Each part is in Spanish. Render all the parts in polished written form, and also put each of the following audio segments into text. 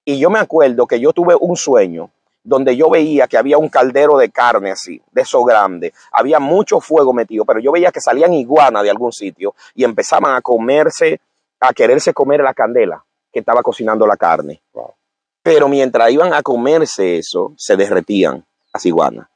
Y yo me acuerdo que yo tuve un sueño donde yo veía que había un caldero de carne así, de eso grande. Había mucho fuego metido, pero yo veía que salían iguanas de algún sitio y empezaban a comerse, a quererse comer la candela que estaba cocinando la carne. Wow. Pero mientras iban a comerse eso, se derretían las iguanas.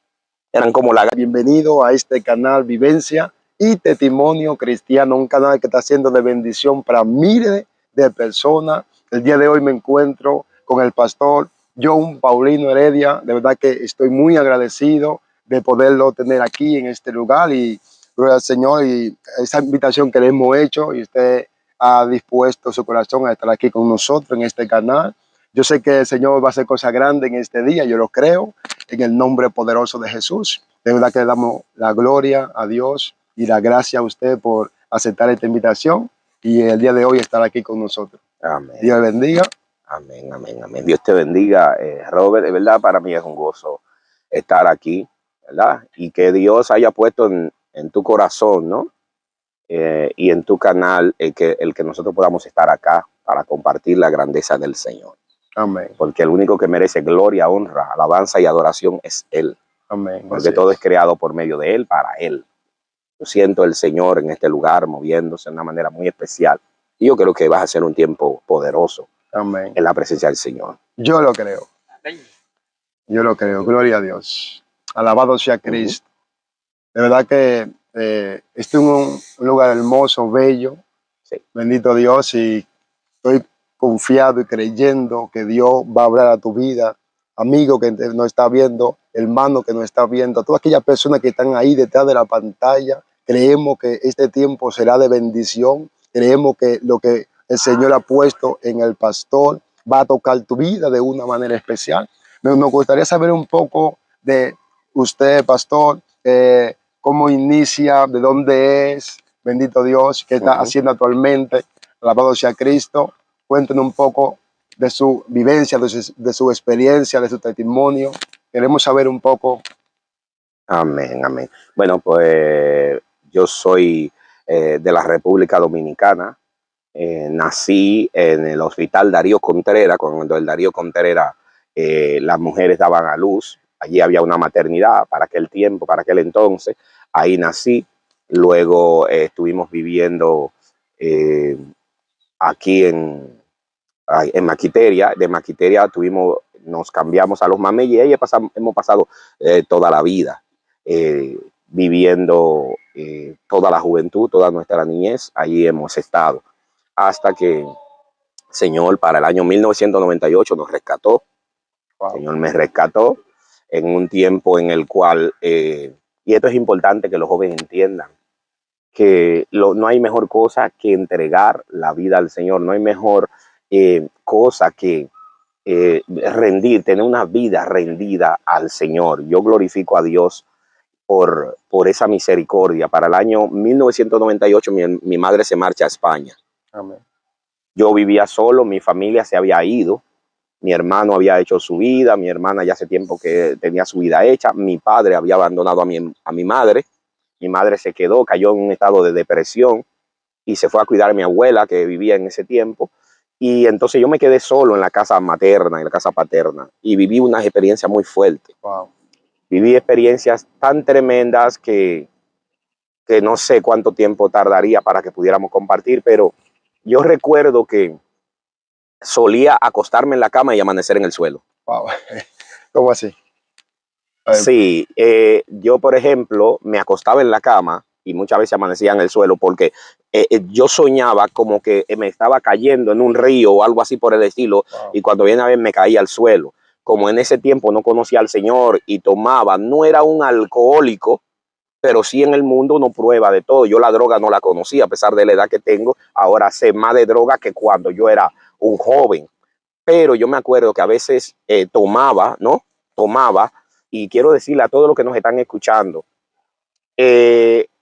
Eran como la... Bienvenido a este canal Vivencia y Testimonio Cristiano, un canal que está siendo de bendición para miles de personas. El día de hoy me encuentro con el pastor John Paulino Heredia. De verdad que estoy muy agradecido de poderlo tener aquí en este lugar y gloria al Señor, y esa invitación que le hemos hecho y usted ha dispuesto su corazón a estar aquí con nosotros en este canal. Yo sé que el Señor va a hacer cosas grandes en este día, yo lo creo, en el nombre poderoso de Jesús. De verdad que le damos la gloria a Dios y la gracia a usted por aceptar esta invitación y el día de hoy estar aquí con nosotros. Amén. Dios le bendiga. Amén, amén, amén. Dios te bendiga, Robert. De verdad, para mí es un gozo estar aquí, ¿verdad? Y que Dios haya puesto en tu corazón, ¿no? Y en tu canal el que nosotros podamos estar acá para compartir la grandeza del Señor. Amén. Porque el único que merece gloria, honra, alabanza y adoración es Él. Amén. Porque todo es creado por medio de Él, para Él. Yo siento el Señor en este lugar moviéndose de una manera muy especial. Y yo creo que vas a ser un tiempo poderoso. Amén. En la presencia del Señor. Yo lo creo. Yo lo creo. Gloria a Dios. Alabado sea Cristo. De verdad que este es un lugar hermoso, bello. Sí. Bendito Dios, y estoy confiado y creyendo que Dios va a hablar a tu vida. Amigo que nos está viendo, hermano que nos está viendo, todas aquellas personas que están ahí detrás de la pantalla, creemos que este tiempo será de bendición. Creemos que lo que el Señor ha puesto en el pastor va a tocar tu vida de una manera especial. Nos gustaría saber un poco de usted, pastor, cómo inicia, de dónde es, bendito Dios, qué está haciendo actualmente. Alabado sea Cristo. Cuéntenos un poco de su vivencia, de su experiencia, de su testimonio. Queremos saber un poco. Amén, amén. Bueno, pues yo soy de la República Dominicana. Nací en el Hospital Darío Contreras, cuando el Darío Contreras las mujeres daban a luz. Allí había una maternidad para aquel tiempo, para aquel entonces. Ahí nací. Luego estuvimos viviendo aquí en Maquiteria. De Maquiteria nos cambiamos a Los Mameyes y ahí hemos pasado toda la vida viviendo toda la juventud, toda nuestra niñez. Allí hemos estado hasta que Señor para el año 1998 nos rescató. Wow. Señor me rescató en un tiempo en el cual, y esto es importante que los jóvenes entiendan, que no hay mejor cosa que entregar la vida al Señor. No hay mejor cosa que tener una vida rendida al Señor. Yo glorifico a Dios por esa misericordia. Para el año 1998 mi madre se marcha a España. Amén. Yo vivía solo, mi familia se había ido, mi hermano había hecho su vida, mi hermana ya hace tiempo que tenía su vida hecha, mi padre había abandonado a mi madre se quedó, cayó en un estado de depresión y se fue a cuidar a mi abuela que vivía en ese tiempo. Y entonces yo me quedé solo en la casa materna, en la casa paterna, y viví unas experiencias muy fuertes. Wow. Viví experiencias tan tremendas que no sé cuánto tiempo tardaría para que pudiéramos compartir, pero yo recuerdo que solía acostarme en la cama y amanecer en el suelo. Wow. ¿Cómo así? Sí, yo por ejemplo me acostaba en la cama y muchas veces amanecía en el suelo porque yo soñaba como que me estaba cayendo en un río o algo así por el estilo. Wow. Y cuando viene a ver me caía al suelo. Como en ese tiempo no conocía al Señor y tomaba, no era un alcohólico, pero sí en el mundo uno prueba de todo. Yo la droga no la conocía a pesar de la edad que tengo. Ahora sé más de droga que cuando yo era un joven. Pero yo me acuerdo que a veces tomaba, ¿no? Tomaba, y quiero decirle a todos los que nos están escuchando,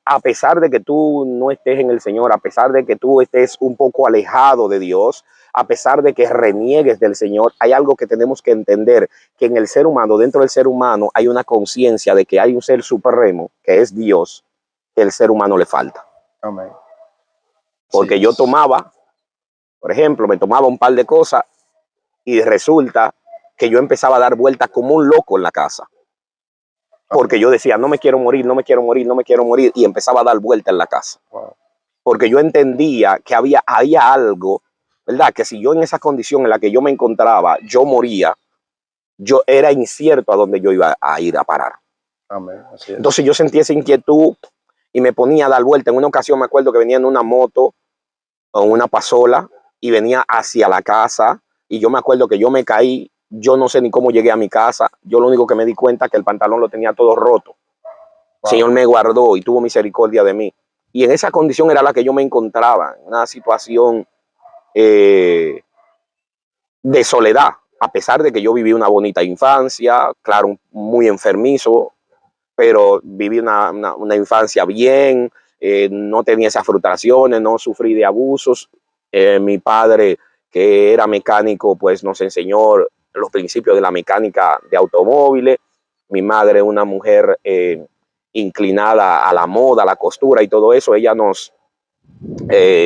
a pesar de que tú no estés en el Señor, a pesar de que tú estés un poco alejado de Dios, a pesar de que reniegues del Señor, hay algo que tenemos que entender, que en el ser humano, dentro del ser humano, hay una conciencia de que hay un ser supremo, que es Dios, que el ser humano le falta. Amén. Porque Sí. yo tomaba, por ejemplo, me tomaba un par de cosas Y resulta que yo empezaba a dar vueltas como un loco en la casa. Porque yo decía, no me quiero morir, no me quiero morir, no me quiero morir. Y empezaba a dar vueltas en la casa. Porque yo entendía que había algo, ¿verdad? Que si yo en esa condición en la que yo me encontraba, yo moría, yo era incierto a dónde yo iba a ir a parar. Amén. Así es. Entonces yo sentí esa inquietud y me ponía a dar vueltas. En una ocasión me acuerdo que venía en una moto o una pasola y venía hacia la casa y yo me acuerdo que yo me caí. Yo no sé ni cómo llegué a mi casa. Yo lo único que me di cuenta es que el pantalón lo tenía todo roto. El Señor me guardó y tuvo misericordia de mí. Y en esa condición era la que yo me encontraba, en una situación de soledad, a pesar de que yo viví una bonita infancia, claro, muy enfermizo, pero viví una infancia bien, no tenía esas frustraciones, no sufrí de abusos. Mi padre, que era mecánico, pues nos enseñó los principios de la mecánica de automóviles. Mi madre, una mujer inclinada a la moda, a la costura y todo eso, ella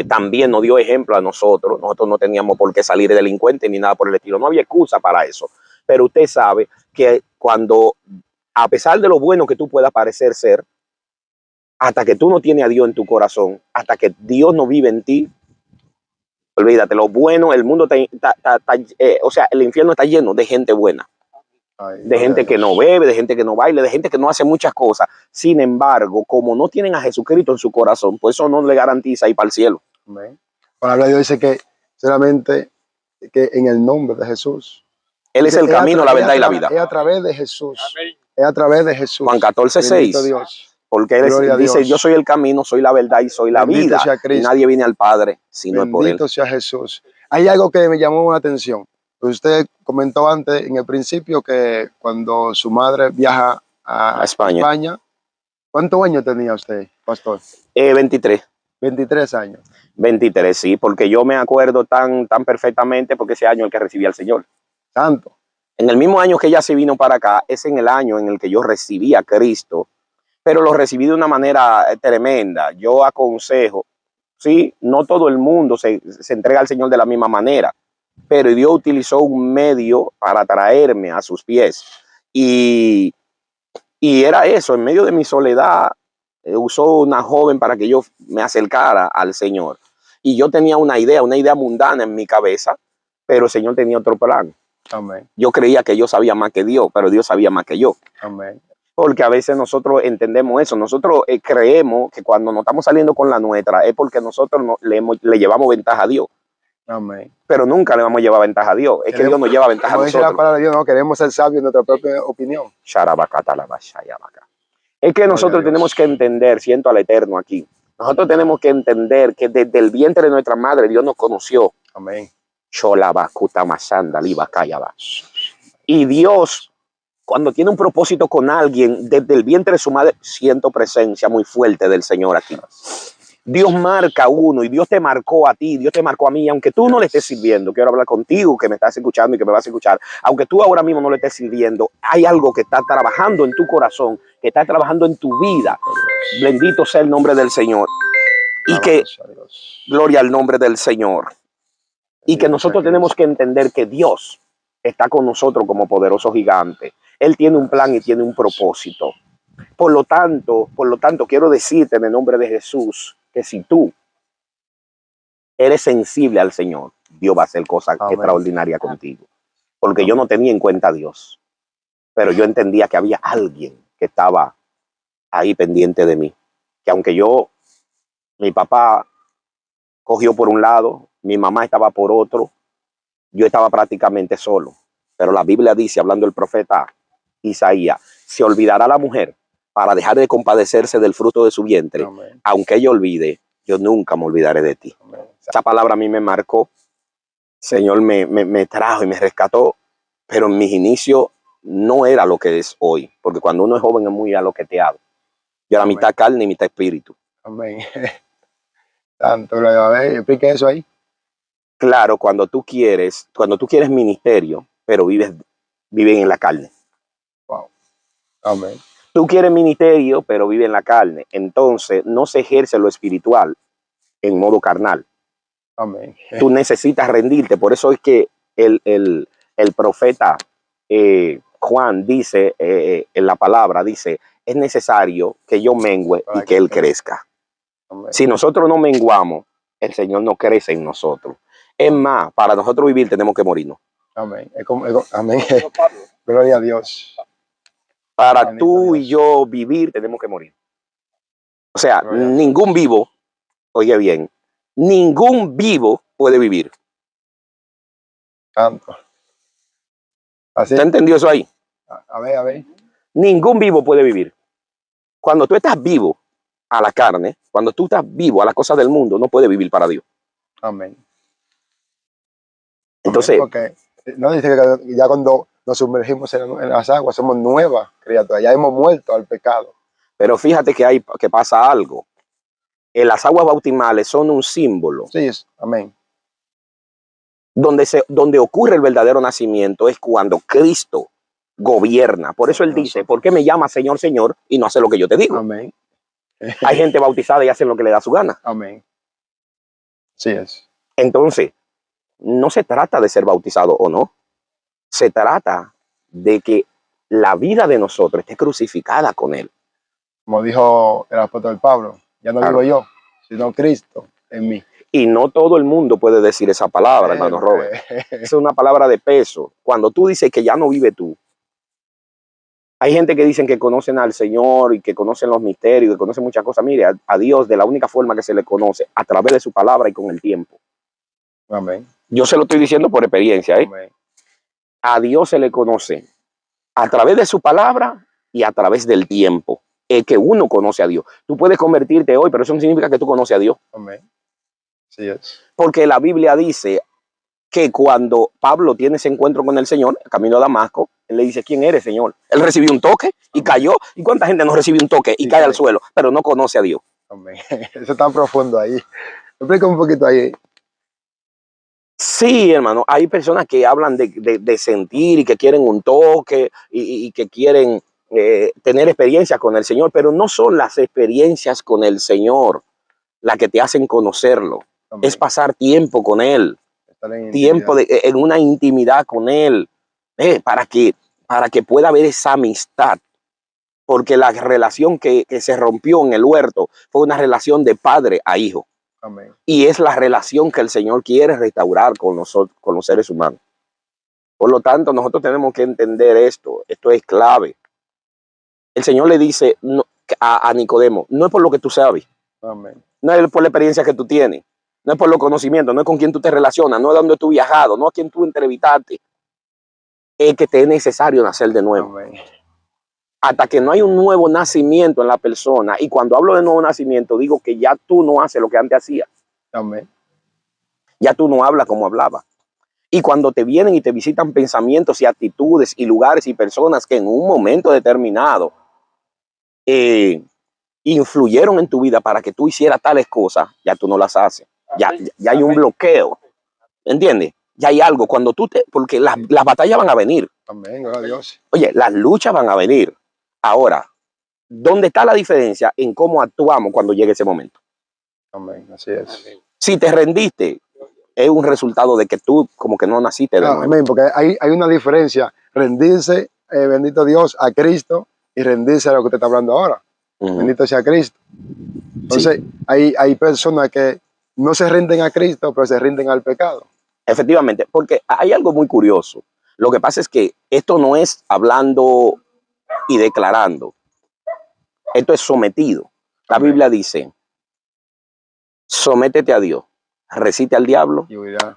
también nos dio ejemplo a nosotros. Nosotros no teníamos por qué salir delincuentes ni nada por el estilo, no había excusa para eso. Pero usted sabe que cuando, a pesar de lo bueno que tú puedas parecer ser, hasta que tú no tienes a Dios en tu corazón, hasta que Dios no vive en ti, olvídate, lo bueno, el mundo o sea, el infierno está lleno de gente buena. De gente que no bebe, de gente que no baila, de gente que no hace muchas cosas. Sin embargo, como no tienen a Jesucristo en su corazón, pues eso no le garantiza ir para el cielo. Amén. La Biblia dice que solamente que en el nombre de Jesús. Él es el camino, la verdad y la vida. Es a través de Jesús. Amén. Es a través de Jesús. Juan 14:6. Porque él dice, yo soy el camino, soy la verdad y soy la vida. Y nadie viene al Padre si no es por él. Bendito sea Jesús. Hay algo que me llamó la atención. Usted comentó antes en el principio que cuando su madre viaja a España, ¿cuántos años tenía usted, pastor? 23. 23 años. 23, sí, porque yo me acuerdo tan perfectamente porque ese año el que recibí al Señor. Tanto. En el mismo año que ella se vino para acá, es en el año en el que yo recibí a Cristo, pero lo recibí de una manera tremenda. Yo aconsejo, sí, no todo el mundo se entrega al Señor de la misma manera, pero Dios utilizó un medio para traerme a sus pies. Y era eso, en medio de mi soledad, usó una joven para que yo me acercara al Señor. Y yo tenía una idea mundana en mi cabeza, pero el Señor tenía otro plan. Amén. Yo creía que yo sabía más que Dios, pero Dios sabía más que yo. Amén. Porque a veces nosotros entendemos eso. Nosotros creemos que cuando nos estamos saliendo con la nuestra es porque nosotros le llevamos ventaja a Dios. Amén. Pero nunca le vamos a llevar ventaja a Dios. Es que Dios nos lleva ventaja a nosotros. Dice la palabra de Dios, no queremos ser sabios en nuestra propia opinión. Es que nosotros tenemos que entender, siento al Eterno aquí, nosotros tenemos que entender que desde el vientre de nuestra madre Dios nos conoció. Amén. Y Dios, cuando tiene un propósito con alguien, desde el vientre de su madre, siento presencia muy fuerte del Señor aquí. Dios marca uno y Dios te marcó a ti, Dios te marcó a mí, aunque tú no le estés sirviendo. Quiero hablar contigo que me estás escuchando y que me vas a escuchar. Aunque tú ahora mismo no le estés sirviendo, hay algo que está trabajando en tu corazón, que está trabajando en tu vida. Bendito sea el nombre del Señor. Y que, gloria al nombre del Señor. Y que nosotros tenemos que entender que Dios está con nosotros como poderoso gigante. Él tiene un plan y tiene un propósito. Por lo tanto, quiero decirte en el nombre de Jesús que si tú eres sensible al Señor, Dios va a hacer cosas extraordinarias contigo. Porque yo no tenía en cuenta a Dios, pero yo entendía que había alguien que estaba ahí pendiente de mí. Que aunque mi papá cogió por un lado, mi mamá estaba por otro, yo estaba prácticamente solo. Pero la Biblia dice, hablando el profeta Isaías, se olvidará la mujer para dejar de compadecerse del fruto de su vientre. Amén. Aunque ella olvide, yo nunca me olvidaré de ti. Amén. Esa palabra a mí me marcó. Señor me trajo y me rescató, pero en mis inicios no era lo que es hoy, porque cuando uno es joven es muy aloqueteado. Yo era mitad carne y mitad espíritu. Amén. Tanto, a ver, explique eso ahí. Claro, cuando tú quieres ministerio, pero viven en la carne. Wow. Amén. Tú quieres ministerio, pero vive en la carne. Entonces, no se ejerce lo espiritual en modo carnal. Amén. Tú necesitas rendirte. Por eso es que el profeta Juan dice en la palabra, dice, es necesario que yo mengüe y que él crezca. Amén. Si nosotros no menguamos, el Señor no crece en nosotros. Es más, para nosotros vivir tenemos que morirnos. Amén. Amén. Gloria a Dios. Para Bendito tú Dios. y yo vivir tenemos que morir. O sea, Gloria a Dios. ningún vivo, oye bien, ningún vivo puede vivir. Santo. Así. ¿Usted entendió eso ahí? A ver. Ningún vivo puede vivir. Cuando tú estás vivo a la carne, cuando tú estás vivo a las cosas del mundo, no puedes vivir para Dios. Amén. Entonces, porque no dice que ya cuando nos sumergimos en las aguas somos nuevas criaturas, ya hemos muerto al pecado. pero fíjate que pasa algo. Las aguas bautismales son un símbolo. Sí, amén. Donde ocurre el verdadero nacimiento es cuando Cristo gobierna. Por eso él dice, ¿por qué me llamas Señor, Señor y no hace lo que yo te digo? Amén. Hay gente bautizada y hacen lo que le da su gana. Amén. Sí es. Entonces, no se trata de ser bautizado o no. Se trata de que la vida de nosotros esté crucificada con él. Como dijo el apóstol Pablo, ya no vivo yo, sino Cristo en mí. Y no todo el mundo puede decir esa palabra, hermano Robert. Es una palabra de peso. Cuando tú dices que ya no vive tú, hay gente que dicen que conocen al Señor y que conocen los misterios, que conocen muchas cosas. Mire, a Dios de la única forma que se le conoce, a través de su palabra y con el tiempo. Amén. Yo se lo estoy diciendo por experiencia, ¿eh? Amén. A Dios se le conoce a través de su palabra y a través del tiempo. Es que uno conoce a Dios. Tú puedes convertirte hoy, pero eso no significa que tú conoces a Dios. Amén. Sí es. Porque la Biblia dice que cuando Pablo tiene ese encuentro con el Señor, camino a Damasco, él le dice, ¿quién eres, Señor? Él recibió un toque y cayó. ¿Y cuánta gente no recibió un toque y cae al suelo, pero no conoce a Dios? Amén. Eso está profundo ahí. Me explica un poquito ahí. Sí, hermano, hay personas que hablan de sentir y que quieren un toque y que quieren tener experiencias con el Señor, pero no son las experiencias con el Señor las que te hacen conocerlo. Amén. Es pasar tiempo con Él, tiempo en una intimidad con Él, para que pueda haber esa amistad. Porque la relación que se rompió en el huerto fue una relación de padre a hijo. Amén. Y es la relación que el Señor quiere restaurar con nosotros, con los seres humanos. Por lo tanto, nosotros tenemos que entender esto. Esto es clave. El Señor le dice a Nicodemo, no es por lo que tú sabes. Amén. No es por la experiencia que tú tienes. No es por los conocimientos. No es con quién tú te relacionas. No es donde tú has viajado. No es quién tú entrevistaste. Es que te es necesario nacer de nuevo. Amén. Hasta que no hay un nuevo nacimiento en la persona. Y cuando hablo de nuevo nacimiento, digo que ya tú no haces lo que antes hacías. Amén. Ya tú no hablas como hablabas. Y cuando te vienen y te visitan pensamientos y actitudes y lugares y personas que en un momento determinado influyeron en tu vida para que tú hicieras tales cosas, ya tú no las haces. Ya hay un bloqueo. ¿Entiendes? Ya hay algo. Porque las batallas van a venir. Amén. Gloria a Dios. Oye, las luchas van a venir. Ahora, ¿dónde está la diferencia en cómo actuamos cuando llegue ese momento? Amén. Así es. Si te rendiste, es un resultado de que tú como que no naciste de nuevo. Amén, porque hay una diferencia. Rendirse, bendito Dios, a Cristo y rendirse a lo que te está hablando ahora. Bendito sea Cristo. Entonces, sí, hay personas que no se rinden a Cristo, pero se rinden al pecado. Efectivamente, porque hay algo muy curioso. Lo que pasa es que esto no es hablando y declarando. Esto es sometido. La Amén. Biblia dice, sométete a Dios, resiste al diablo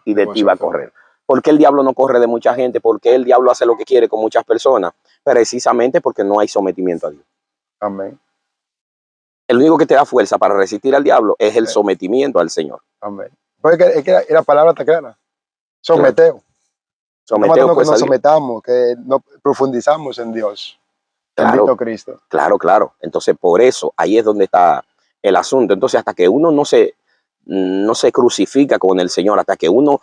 y de ti va a correr. ¿Por qué el diablo no corre de mucha gente? ¿Por qué el diablo hace lo que quiere con muchas personas? Precisamente porque no hay sometimiento a Dios. Amén. El único que te da fuerza para resistir al diablo es el sometimiento al Señor. Amén. Porque es que la palabra está clara. Someteo. Someteo pues, que nos sometamos, que nos profundizamos en Dios. Claro, bendito Cristo. Claro, claro. Entonces, por eso, ahí es donde está el asunto. Entonces, hasta que uno no se crucifica con el Señor, hasta que uno...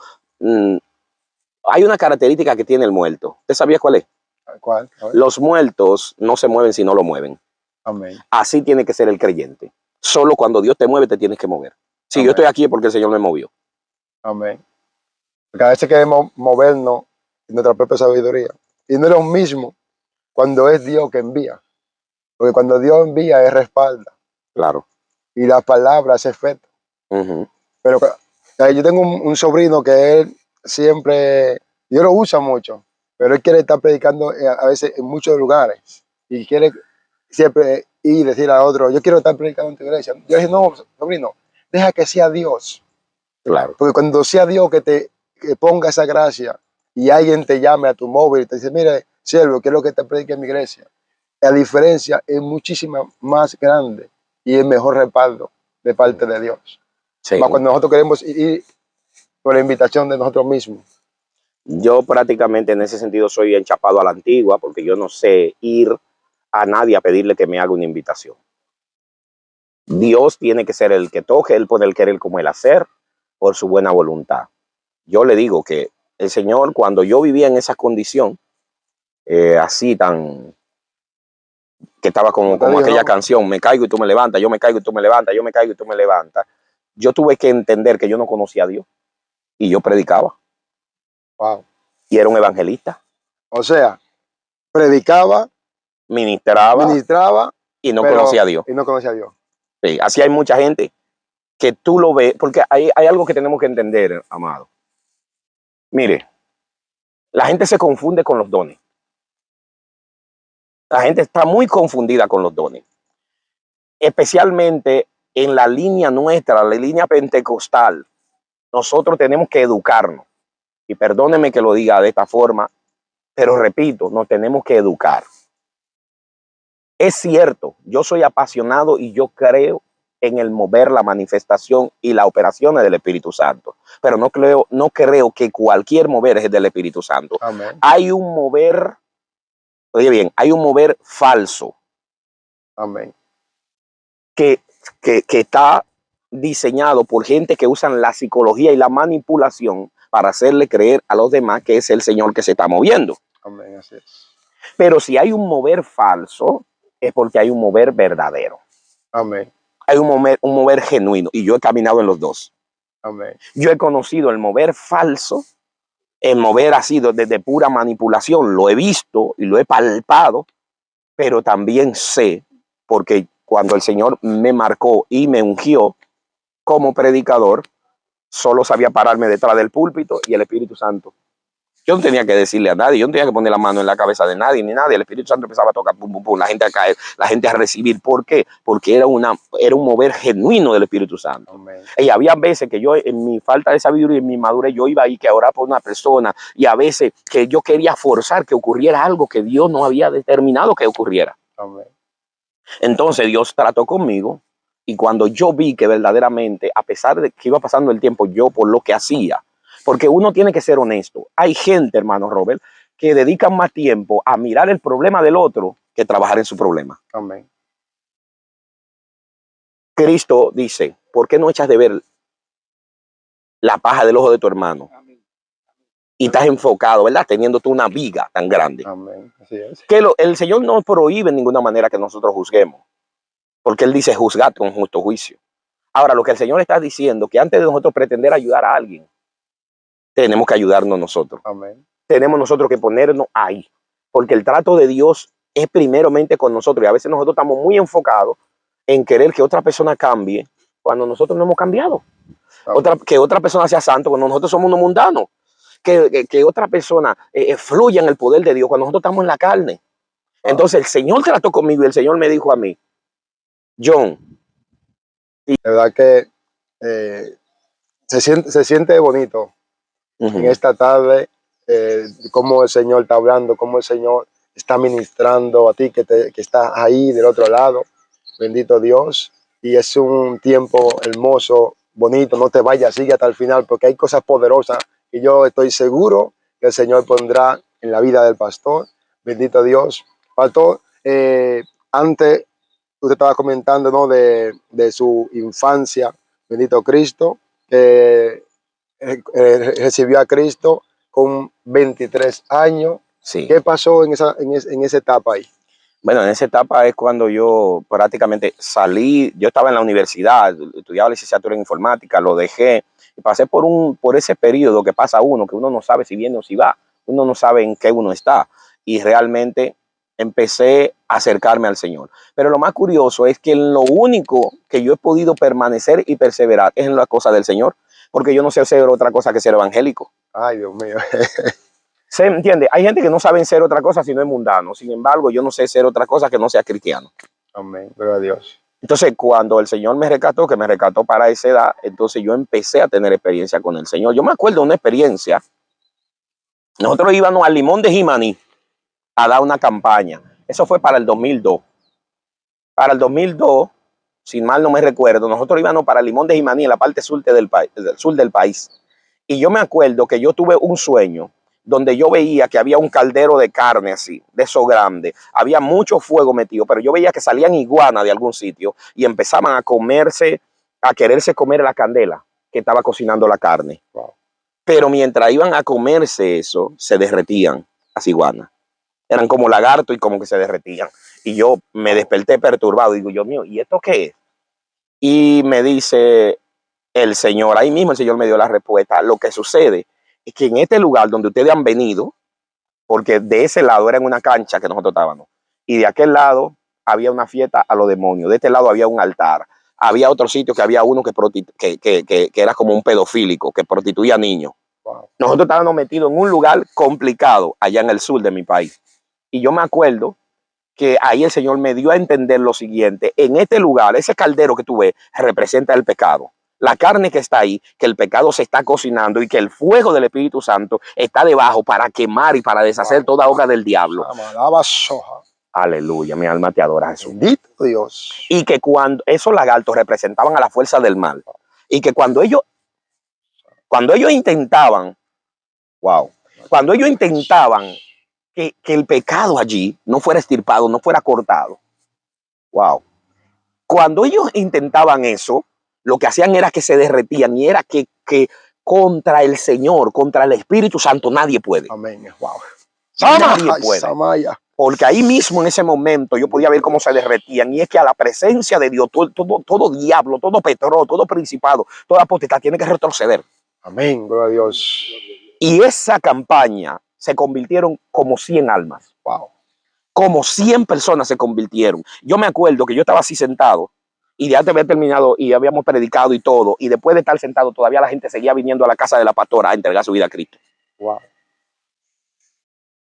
hay una característica que tiene el muerto. ¿Usted sabía cuál es? ¿Cuál? Los muertos no se mueven si no lo mueven. Amén. Así tiene que ser el creyente. Solo cuando Dios te mueve, te tienes que mover. Si yo estoy aquí es porque el Señor me movió. Amén. Porque a veces queremos movernos y nuestra propia sabiduría. Y no es lo mismo cuando es Dios que envía. Porque cuando Dios envía, Él respalda. Claro. Y la palabra hace efecto. Pero yo tengo un sobrino que él siempre, yo lo usa mucho, pero él quiere estar predicando a veces en muchos lugares. Y quiere siempre ir y decir a otro, yo quiero estar predicando en tu iglesia. Yo le dije, no, sobrino, deja que sea Dios. Claro. Porque cuando sea Dios que ponga esa gracia y alguien te llame a tu móvil y te dice, mire, siervo, quiero que te predique en mi iglesia. La diferencia es muchísima más grande y el mejor respaldo de parte de Dios. Sí. Más cuando nosotros queremos ir por la invitación de nosotros mismos. Yo prácticamente en ese sentido soy enchapado a la antigua, porque yo no sé ir a nadie a pedirle que me haga una invitación. Dios tiene que ser el que toque, Él pone el querer como el hacer, por su buena voluntad. Yo le digo que el Señor, cuando yo vivía en esa condición, así tan, que estaba como aquella canción, me caigo y tú me levantas, yo me caigo y tú me levantas, yo me caigo y tú me levantas, yo tuve que entender que yo no conocía a Dios y yo predicaba. Wow. Y era un evangelista. O sea, predicaba, ministraba y no conocía a Dios. Y no conocía a Dios. Sí, así hay mucha gente que tú lo ves, porque hay algo que tenemos que entender, amado. Mire, la gente se confunde con los dones. La gente está muy confundida con los dones. Especialmente en la línea nuestra, la línea pentecostal. Nosotros tenemos que educarnos. Y perdónenme que lo diga de esta forma, pero repito, nos tenemos que educar. Es cierto, yo soy apasionado y yo creo en el mover, la manifestación y las operaciones del Espíritu Santo. Pero no creo que cualquier mover es del Espíritu Santo. Amén. Hay un mover, oye bien, hay un mover falso. Amén. Que está diseñado por gente que usan la psicología y la manipulación para hacerle creer a los demás que es el Señor que se está moviendo. Amén, así es. Pero si hay un mover falso, es porque hay un mover verdadero. Amén. Hay un mover genuino, y yo he caminado en los dos. Amén. Yo he conocido el mover falso, el mover así de pura manipulación, lo he visto y lo he palpado, pero también sé, porque cuando el Señor me marcó y me ungió como predicador, solo sabía pararme detrás del púlpito y el Espíritu Santo. Yo no tenía que decirle a nadie, yo no tenía que poner la mano en la cabeza de nadie, ni nadie. El Espíritu Santo empezaba a tocar, pum, pum, pum, la gente a caer, la gente a recibir. ¿Por qué? Porque era un mover genuino del Espíritu Santo. Amén. Y había veces que yo, en mi falta de sabiduría y en mi madurez, yo iba ahí que orar por una persona, y a veces que yo quería forzar que ocurriera algo que Dios no había determinado que ocurriera. Amén. Entonces Dios trató conmigo, y cuando yo vi que verdaderamente, a pesar de que iba pasando el tiempo, yo por lo que hacía, porque uno tiene que ser honesto. Hay gente, hermano Robert, que dedican más tiempo a mirar el problema del otro que trabajar en su problema. Amén. Cristo dice, ¿por qué no echas de ver la paja del ojo de tu hermano? Y estás enfocado, ¿verdad? Teniendo tú una viga tan grande. Amén. Así es. Que el Señor no prohíbe en ninguna manera que nosotros juzguemos, porque Él dice juzgad con justo juicio. Ahora, lo que el Señor está diciendo, que antes de nosotros pretender ayudar a alguien, tenemos que ayudarnos nosotros. Amén. Tenemos nosotros que ponernos ahí, porque el trato de Dios es primeramente con nosotros, y a veces nosotros estamos muy enfocados en querer que otra persona cambie cuando nosotros no hemos cambiado. Que otra persona sea santo cuando nosotros somos unos mundanos. Que otra persona fluya en el poder de Dios cuando nosotros estamos en la carne. Entonces el Señor trató conmigo y el Señor me dijo a mí, John. De verdad que se siente bonito en esta tarde, cómo el Señor está hablando, cómo el Señor está ministrando a ti que estás ahí del otro lado. Bendito Dios. Y es un tiempo hermoso, bonito. No te vayas, sigue hasta el final, porque hay cosas poderosas que yo estoy seguro que el Señor pondrá en la vida del pastor. Bendito Dios. Pastor, antes usted estaba comentando, ¿no?, de su infancia. Bendito Cristo, que recibió a Cristo con 23 años. Sí. ¿Qué pasó en esa etapa ahí? Bueno, en esa etapa es cuando yo prácticamente salí. Yo estaba en la universidad, estudiaba licenciatura en informática, lo dejé y pasé por ese periodo que pasa uno, que uno no sabe si viene o si va. uno no sabe en qué uno está. Y realmente empecé a acercarme al Señor. Pero lo más curioso es que lo único que yo he podido permanecer y perseverar es en la cosa del Señor, porque yo no sé hacer otra cosa que ser evangélico. Ay, Dios mío. ¿Se entiende? Hay gente que no sabe ser otra cosa si no es mundano. Sin embargo, yo no sé ser otra cosa que no sea cristiano. Amén, gloria a Dios. Entonces, cuando el Señor me rescató, que me rescató para esa edad, entonces yo empecé a tener experiencia con el Señor. Yo me acuerdo de una experiencia. Nosotros íbamos al Limón de Jimaní a dar una campaña. Eso fue para el 2002. Para el 2002, si mal no me recuerdo, nosotros íbamos para el Limón de Jimaní en la parte sur del país. Y yo me acuerdo que yo tuve un sueño donde yo veía que había un caldero de carne así, de eso grande. Había mucho fuego metido, pero yo veía que salían iguanas de algún sitio y empezaban a comerse, a quererse comer la candela que estaba cocinando la carne. Wow. Pero mientras iban a comerse eso, se derretían las iguanas. Eran como lagartos y como que se derretían. Y yo me desperté perturbado. Digo, Dios mío, ¿y esto qué es? Y me dice el Señor, ahí mismo el Señor me dio la respuesta. Lo que sucede es que en este lugar donde ustedes han venido, porque de ese lado era en una cancha que nosotros estábamos, y de aquel lado había una fiesta a los demonios, de este lado había un altar, había otro sitio que había uno que era como un pedofílico, que prostituía niños. Wow. Nosotros estábamos metidos en un lugar complicado allá en el sur de mi país. Y yo me acuerdo que ahí el Señor me dio a entender lo siguiente: en este lugar, ese caldero que tú ves representa el pecado. La carne que está ahí, que el pecado se está cocinando y que el fuego del Espíritu Santo está debajo para quemar y para deshacer toda obra del diablo. Aleluya, mi alma te adora, Jesús. Bendito Dios. Y que cuando esos lagartos representaban a la fuerza del mal, y que cuando ellos intentaban, cuando ellos intentaban que el pecado allí no fuera extirpado, no fuera cortado, cuando ellos intentaban eso, lo que hacían era que se derretían, y era que contra el Señor, contra el Espíritu Santo, nadie puede. Amén. Wow. Nadie puede. Porque ahí mismo en ese momento yo podía ver cómo se derretían, y es que a la presencia de Dios todo diablo, todo petróleo, todo principado, toda potestad tiene que retroceder. Amén, gloria a Dios. Y esa campaña se convirtieron como 100 almas. Wow. Como 100 personas se convirtieron. Yo me acuerdo que yo estaba así sentado, y ya te había terminado y habíamos predicado y todo, y después de estar sentado todavía la gente seguía viniendo a la casa de la pastora a entregar su vida a Cristo. Wow.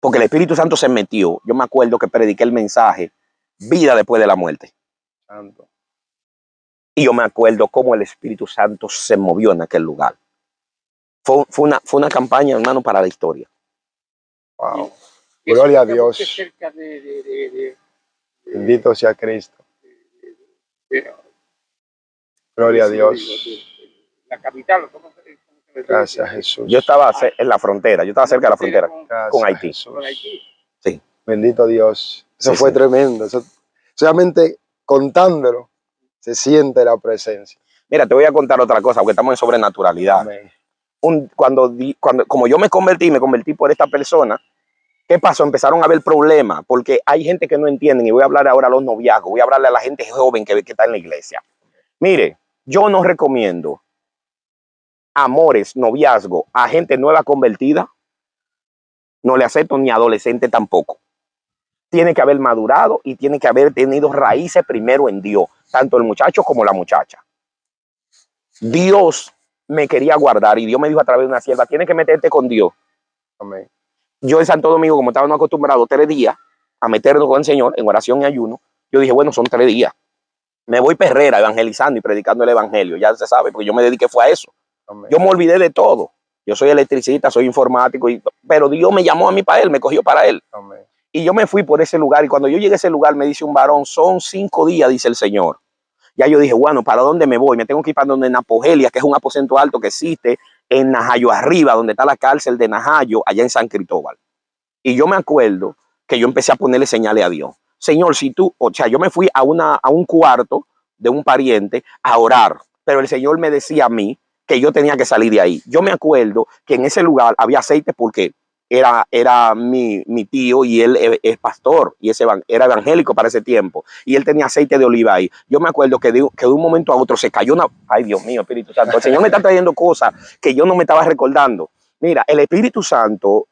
Porque el Espíritu Santo se metió. Yo me acuerdo que prediqué el mensaje, vida después de la muerte. Santo. Y yo me acuerdo cómo el Espíritu Santo se movió en aquel lugar. Fue una campaña, hermano, para la historia. Wow. Gloria a Dios. Bendito sea Cristo. Gloria a Dios. La capital. Gracias, Jesús. Yo estaba en la frontera, yo estaba cerca de la frontera con Haití. Jesús. Sí. Bendito Dios. Eso Sí, fue sí. tremendo. Eso, solamente contándolo se siente la presencia. Mira, te voy a contar otra cosa, porque estamos en sobrenaturalidad. Amén. Como yo me convertí por esta persona. ¿Qué pasó? Empezaron a haber problemas, porque hay gente que no entiende, y voy a hablar ahora a los noviazgos, voy a hablarle a la gente joven que está en la iglesia. Mire, yo no recomiendo amores, noviazgo a gente nueva convertida, no le acepto ni adolescente tampoco. Tiene que haber madurado y tiene que haber tenido raíces primero en Dios, tanto el muchacho como la muchacha. Dios me quería guardar y Dios me dijo a través de una sierva: tienes que meterte con Dios. Amén. Yo en Santo Domingo, como estábamos acostumbrados 3 días a meternos con el Señor en oración y ayuno, yo dije, bueno, son 3 días. Me voy perrera evangelizando y predicando el evangelio, ya se sabe, porque yo me dediqué fue a eso. Amén. Yo me olvidé de todo. Yo soy electricista, soy informático, pero Dios me llamó a mí para él, me cogió para él. Amén. Y yo me fui por ese lugar, y cuando yo llegué a ese lugar me dice un varón: son 5 días, dice el Señor. Ya yo dije, bueno, ¿para dónde me voy? Me tengo que ir para donde Napogelia, que es un aposento alto que existe en Najayo arriba, donde está la cárcel de Najayo, allá en San Cristóbal. Y yo me acuerdo que yo empecé a ponerle señales a Dios. Señor, si tú, o sea, yo me fui a un cuarto de un pariente a orar, pero el Señor me decía a mí que yo tenía que salir de ahí. Yo me acuerdo que en ese lugar había aceite, porque era mi tío, y él es pastor y era evangélico para ese tiempo, y él tenía aceite de oliva ahí. Yo me acuerdo que de un momento a otro se cayó una... Ay, Dios mío, Espíritu Santo, el Señor me está trayendo cosas que yo no me estaba recordando. Mira, el Espíritu Santo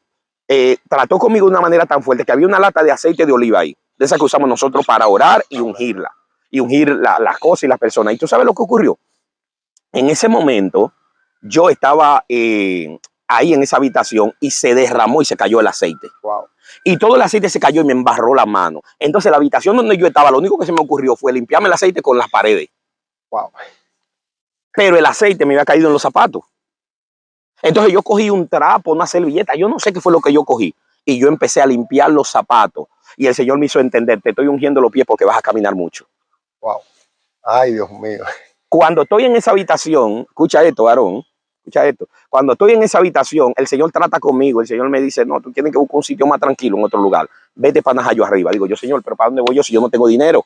trató conmigo de una manera tan fuerte que había una lata de aceite de oliva ahí, de esa que usamos nosotros para orar y ungirla, y ungir las cosas y las personas. ¿Y tú sabes lo que ocurrió? En ese momento, yo estaba ahí en esa habitación y se derramó y se cayó el aceite. Wow. Y todo el aceite se cayó y me embarró la mano. Entonces, la habitación donde yo estaba, lo único que se me ocurrió fue limpiarme el aceite con las paredes. Wow. Pero el aceite me había caído en los zapatos. Entonces, yo cogí un trapo, una servilleta, yo no sé qué fue lo que yo cogí. Y yo empecé a limpiar los zapatos. Y el Señor me hizo entender, te estoy ungiendo los pies porque vas a caminar mucho. Wow. Ay, Dios mío. Cuando estoy en esa habitación, escucha esto, varón, escucha esto. Cuando estoy en esa habitación, el Señor trata conmigo, el Señor me dice, no, tú tienes que buscar un sitio más tranquilo en otro lugar. Vete para Najayo arriba. Digo yo, Señor, pero ¿para dónde voy yo si yo no tengo dinero?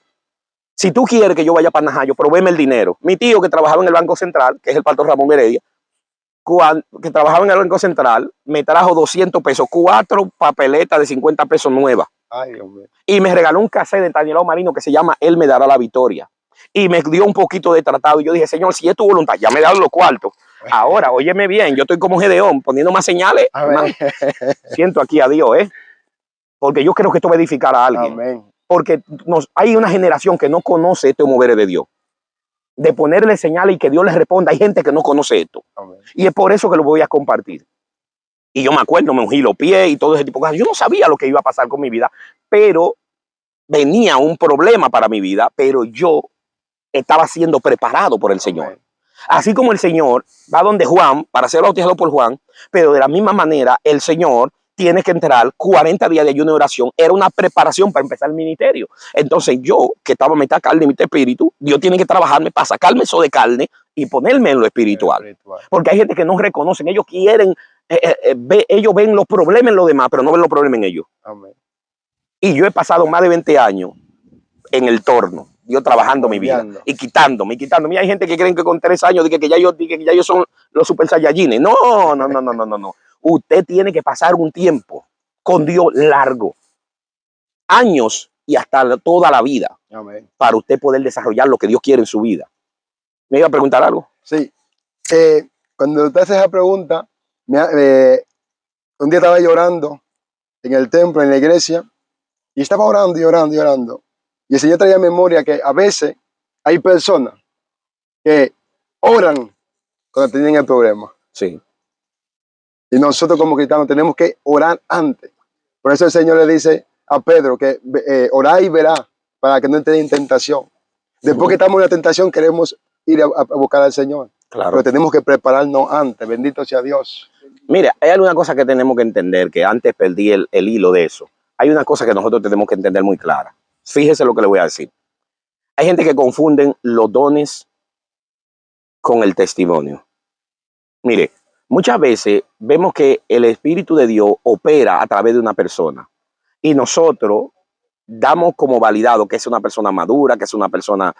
Si tú quieres que yo vaya para Najayo, proveme el dinero. Mi tío que trabajaba en el Banco Central, que es el pastor Ramón Heredia, que trabajaba en el Banco Central, me trajo 200 pesos, 4 papeletas de 50 pesos nuevas. Ay, Dios mío. Y me regaló un cassette de Daniel Marino que se llama Él me dará la victoria. Y me dio un poquito de tratado. Y yo dije, Señor, si es tu voluntad, ya me he dado los cuartos. Ahora, óyeme bien, yo estoy como Gedeón, poniendo más señales. Siento aquí a Dios, porque yo creo que esto va a edificar a alguien. Amén. Porque hay una generación que no conoce este mover de Dios. De ponerle señales y que Dios les responda. Hay gente que no conoce esto. Amén. Y es por eso que lo voy a compartir. Y yo me acuerdo, me ungí los pies y todo ese tipo de cosas. Yo no sabía lo que iba a pasar con mi vida, pero venía un problema para mi vida, pero yo estaba siendo preparado por el Señor. Amén. Así como el Señor va donde Juan para ser bautizado por Juan, pero de la misma manera el Señor tiene que entrar 40 días de ayuno y oración. Era una preparación para empezar el ministerio. Entonces yo, que estaba mitad carne y mitad espíritu, Dios tiene que trabajarme para sacarme eso de carne y ponerme en lo espiritual. Porque hay gente que no reconocen, ellos quieren, ellos ven los problemas en los demás, pero no ven los problemas en ellos. Amén. Y yo he pasado más de 20 años en el torno, yo trabajando mi vida y quitándome. Y hay gente que creen que con 3 años que ya yo son los super saiyajines. No. Usted tiene que pasar un tiempo con Dios largo, años y hasta toda la vida. Amén. Para usted poder desarrollar lo que Dios quiere en su vida. ¿Me iba a preguntar algo? Sí. Cuando usted hace esa pregunta, un día estaba llorando en el templo, en la iglesia, y estaba orando y orando y orando. Y el Señor traía memoria que a veces hay personas que oran cuando tienen el problema. Sí. Y nosotros como cristianos tenemos que orar antes. Por eso el Señor le dice a Pedro que orá y verá para que no entre en tentación. Después que estamos en la tentación queremos ir a buscar al Señor. Claro. Pero tenemos que prepararnos antes. Bendito sea Dios. Mira, hay alguna cosa que tenemos que entender, que antes perdí el hilo de eso. Hay una cosa que nosotros tenemos que entender muy clara. Fíjese lo que le voy a decir. Hay gente que confunden los dones con el testimonio. Mire, muchas veces vemos que el Espíritu de Dios opera a través de una persona y nosotros damos como validado que es una persona madura, que es una persona,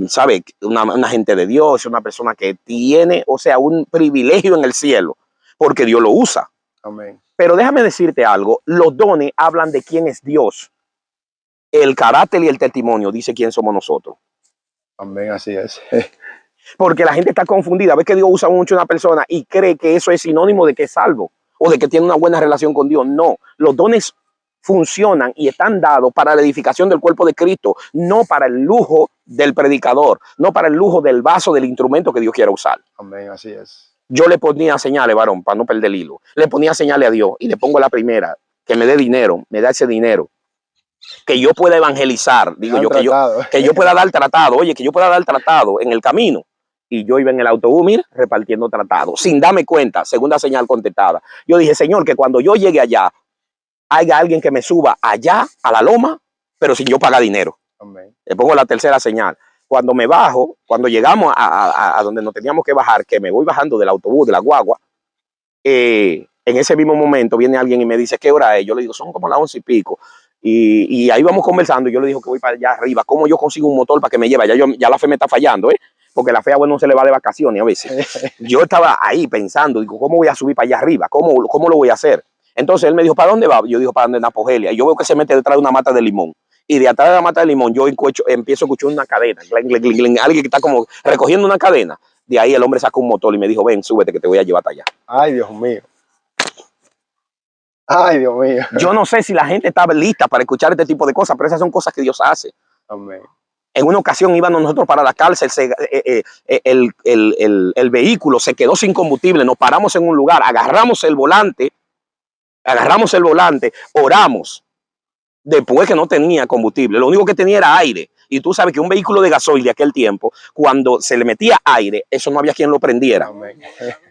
¿sabe? Una gente de Dios, una persona que tiene, o sea, un privilegio en el cielo, porque Dios lo usa. Amén. Pero déjame decirte algo, los dones hablan de quién es Dios. El carácter y el testimonio dice quién somos nosotros. Amén, así es. Porque la gente está confundida. Ve que Dios usa mucho a una persona y cree que eso es sinónimo de que es salvo o de que tiene una buena relación con Dios. No, los dones funcionan y están dados para la edificación del cuerpo de Cristo, no para el lujo del predicador, no para el lujo del vaso, del instrumento que Dios quiera usar. Amén, así es. Yo le ponía señales, varón, para no perder el hilo. Le ponía señales a Dios y le pongo la primera, que me dé dinero, me da ese dinero. Que yo pueda evangelizar, digo yo, que yo pueda dar tratado, oye, que yo pueda dar tratado en el camino. Y yo iba en el autobús, mira, repartiendo tratados, sin darme cuenta, segunda señal contestada. Yo dije, Señor, que cuando yo llegue allá, haya alguien que me suba allá a la loma, pero sin yo pagar dinero. Amén. Le pongo la tercera señal. Cuando me bajo, cuando llegamos a donde nos teníamos que bajar, que me voy bajando del autobús, de la guagua, en ese mismo momento viene alguien y me dice, ¿qué hora es? Yo le digo, son como las 11 y pico. Y ahí vamos conversando y yo le digo que voy para allá arriba. ¿Cómo yo consigo un motor para que me lleve? Ya la fe me está fallando, porque la fe a bueno no se le va de vacaciones a veces. Yo estaba ahí pensando, digo, ¿cómo voy a subir para allá arriba? ¿Cómo lo voy a hacer? Entonces él me dijo, ¿para dónde va? Yo digo, para donde Napogelia. Y yo veo que se mete detrás de una mata de limón. Y de atrás de la mata de limón yo empiezo a escuchar una cadena. Alguien que está como recogiendo una cadena. De ahí el hombre sacó un motor y me dijo, ven, súbete que te voy a llevar hasta allá. Ay, Dios mío. Ay, Dios mío. Yo no sé si la gente estaba lista para escuchar este tipo de cosas, pero esas son cosas que Dios hace. Amén. En una ocasión íbamos nosotros para la cárcel, el vehículo se quedó sin combustible, nos paramos en un lugar, agarramos el volante, oramos. Después que no tenía combustible, lo único que tenía era aire. Y tú sabes que un vehículo de gasoil de aquel tiempo, cuando se le metía aire, eso no había quien lo prendiera. Amén.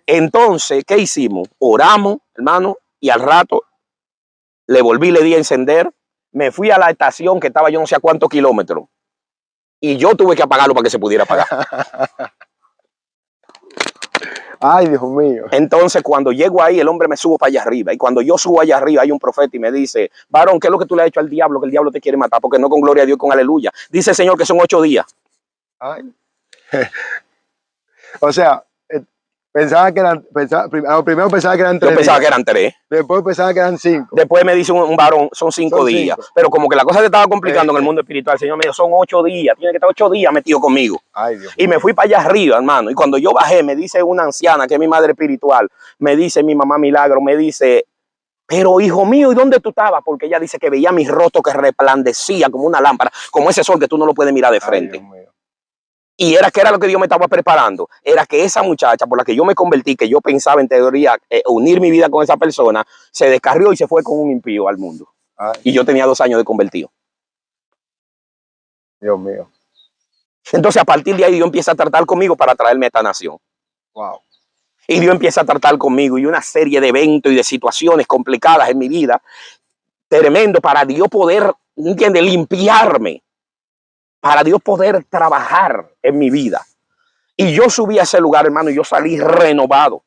Entonces, ¿qué hicimos? Oramos, hermano, y al rato le volví, le di a encender, me fui a la estación que estaba yo no sé a cuántos kilómetros. Y yo tuve que apagarlo para que se pudiera apagar. Ay, Dios mío. Entonces, cuando llego ahí, el hombre me subo para allá arriba. Y cuando yo subo allá arriba, hay un profeta y me dice, varón, ¿qué es lo que tú le has hecho al diablo? Que el diablo te quiere matar, porque no con gloria a Dios, con aleluya. Dice el Señor que son 8 días. Ay. O sea, pensaba que eran, primero pensaba que eran 3 Yo pensaba días. que eran 3. Después pensaba que eran 5. Después me dice un varón, son 5 días. 5. Pero como que la cosa se estaba complicando en el mundo espiritual, el Señor me dijo, son 8 días. Tiene que estar 8 días metido conmigo. Ay, Dios y mío. me fui para allá arriba, hermano. Y cuando yo bajé, me dice una anciana, que es mi madre espiritual, me dice mi mamá Milagro, me dice, pero hijo mío, ¿y dónde tú estabas? Porque ella dice que veía mi rostro que resplandecía como una lámpara, como ese sol que tú no lo puedes mirar de frente. Ay, Dios mío. Y era que era lo que Dios me estaba preparando. Era que esa muchacha por la que yo me convertí, que yo pensaba en teoría unir mi vida con esa persona, se descarrió y se fue con un impío al mundo. Ay, Y yo tenía 2 años de convertido. Dios mío. Entonces, a partir de ahí, Dios empieza a tratar conmigo para traerme a esta nación. Wow. Y Dios empieza a tratar conmigo y una serie de eventos y de situaciones complicadas en mi vida, tremendo, para Dios poder, ¿entiendes?, limpiarme, para Dios poder trabajar en mi vida. Y yo subí a ese lugar, hermano, y yo salí renovado.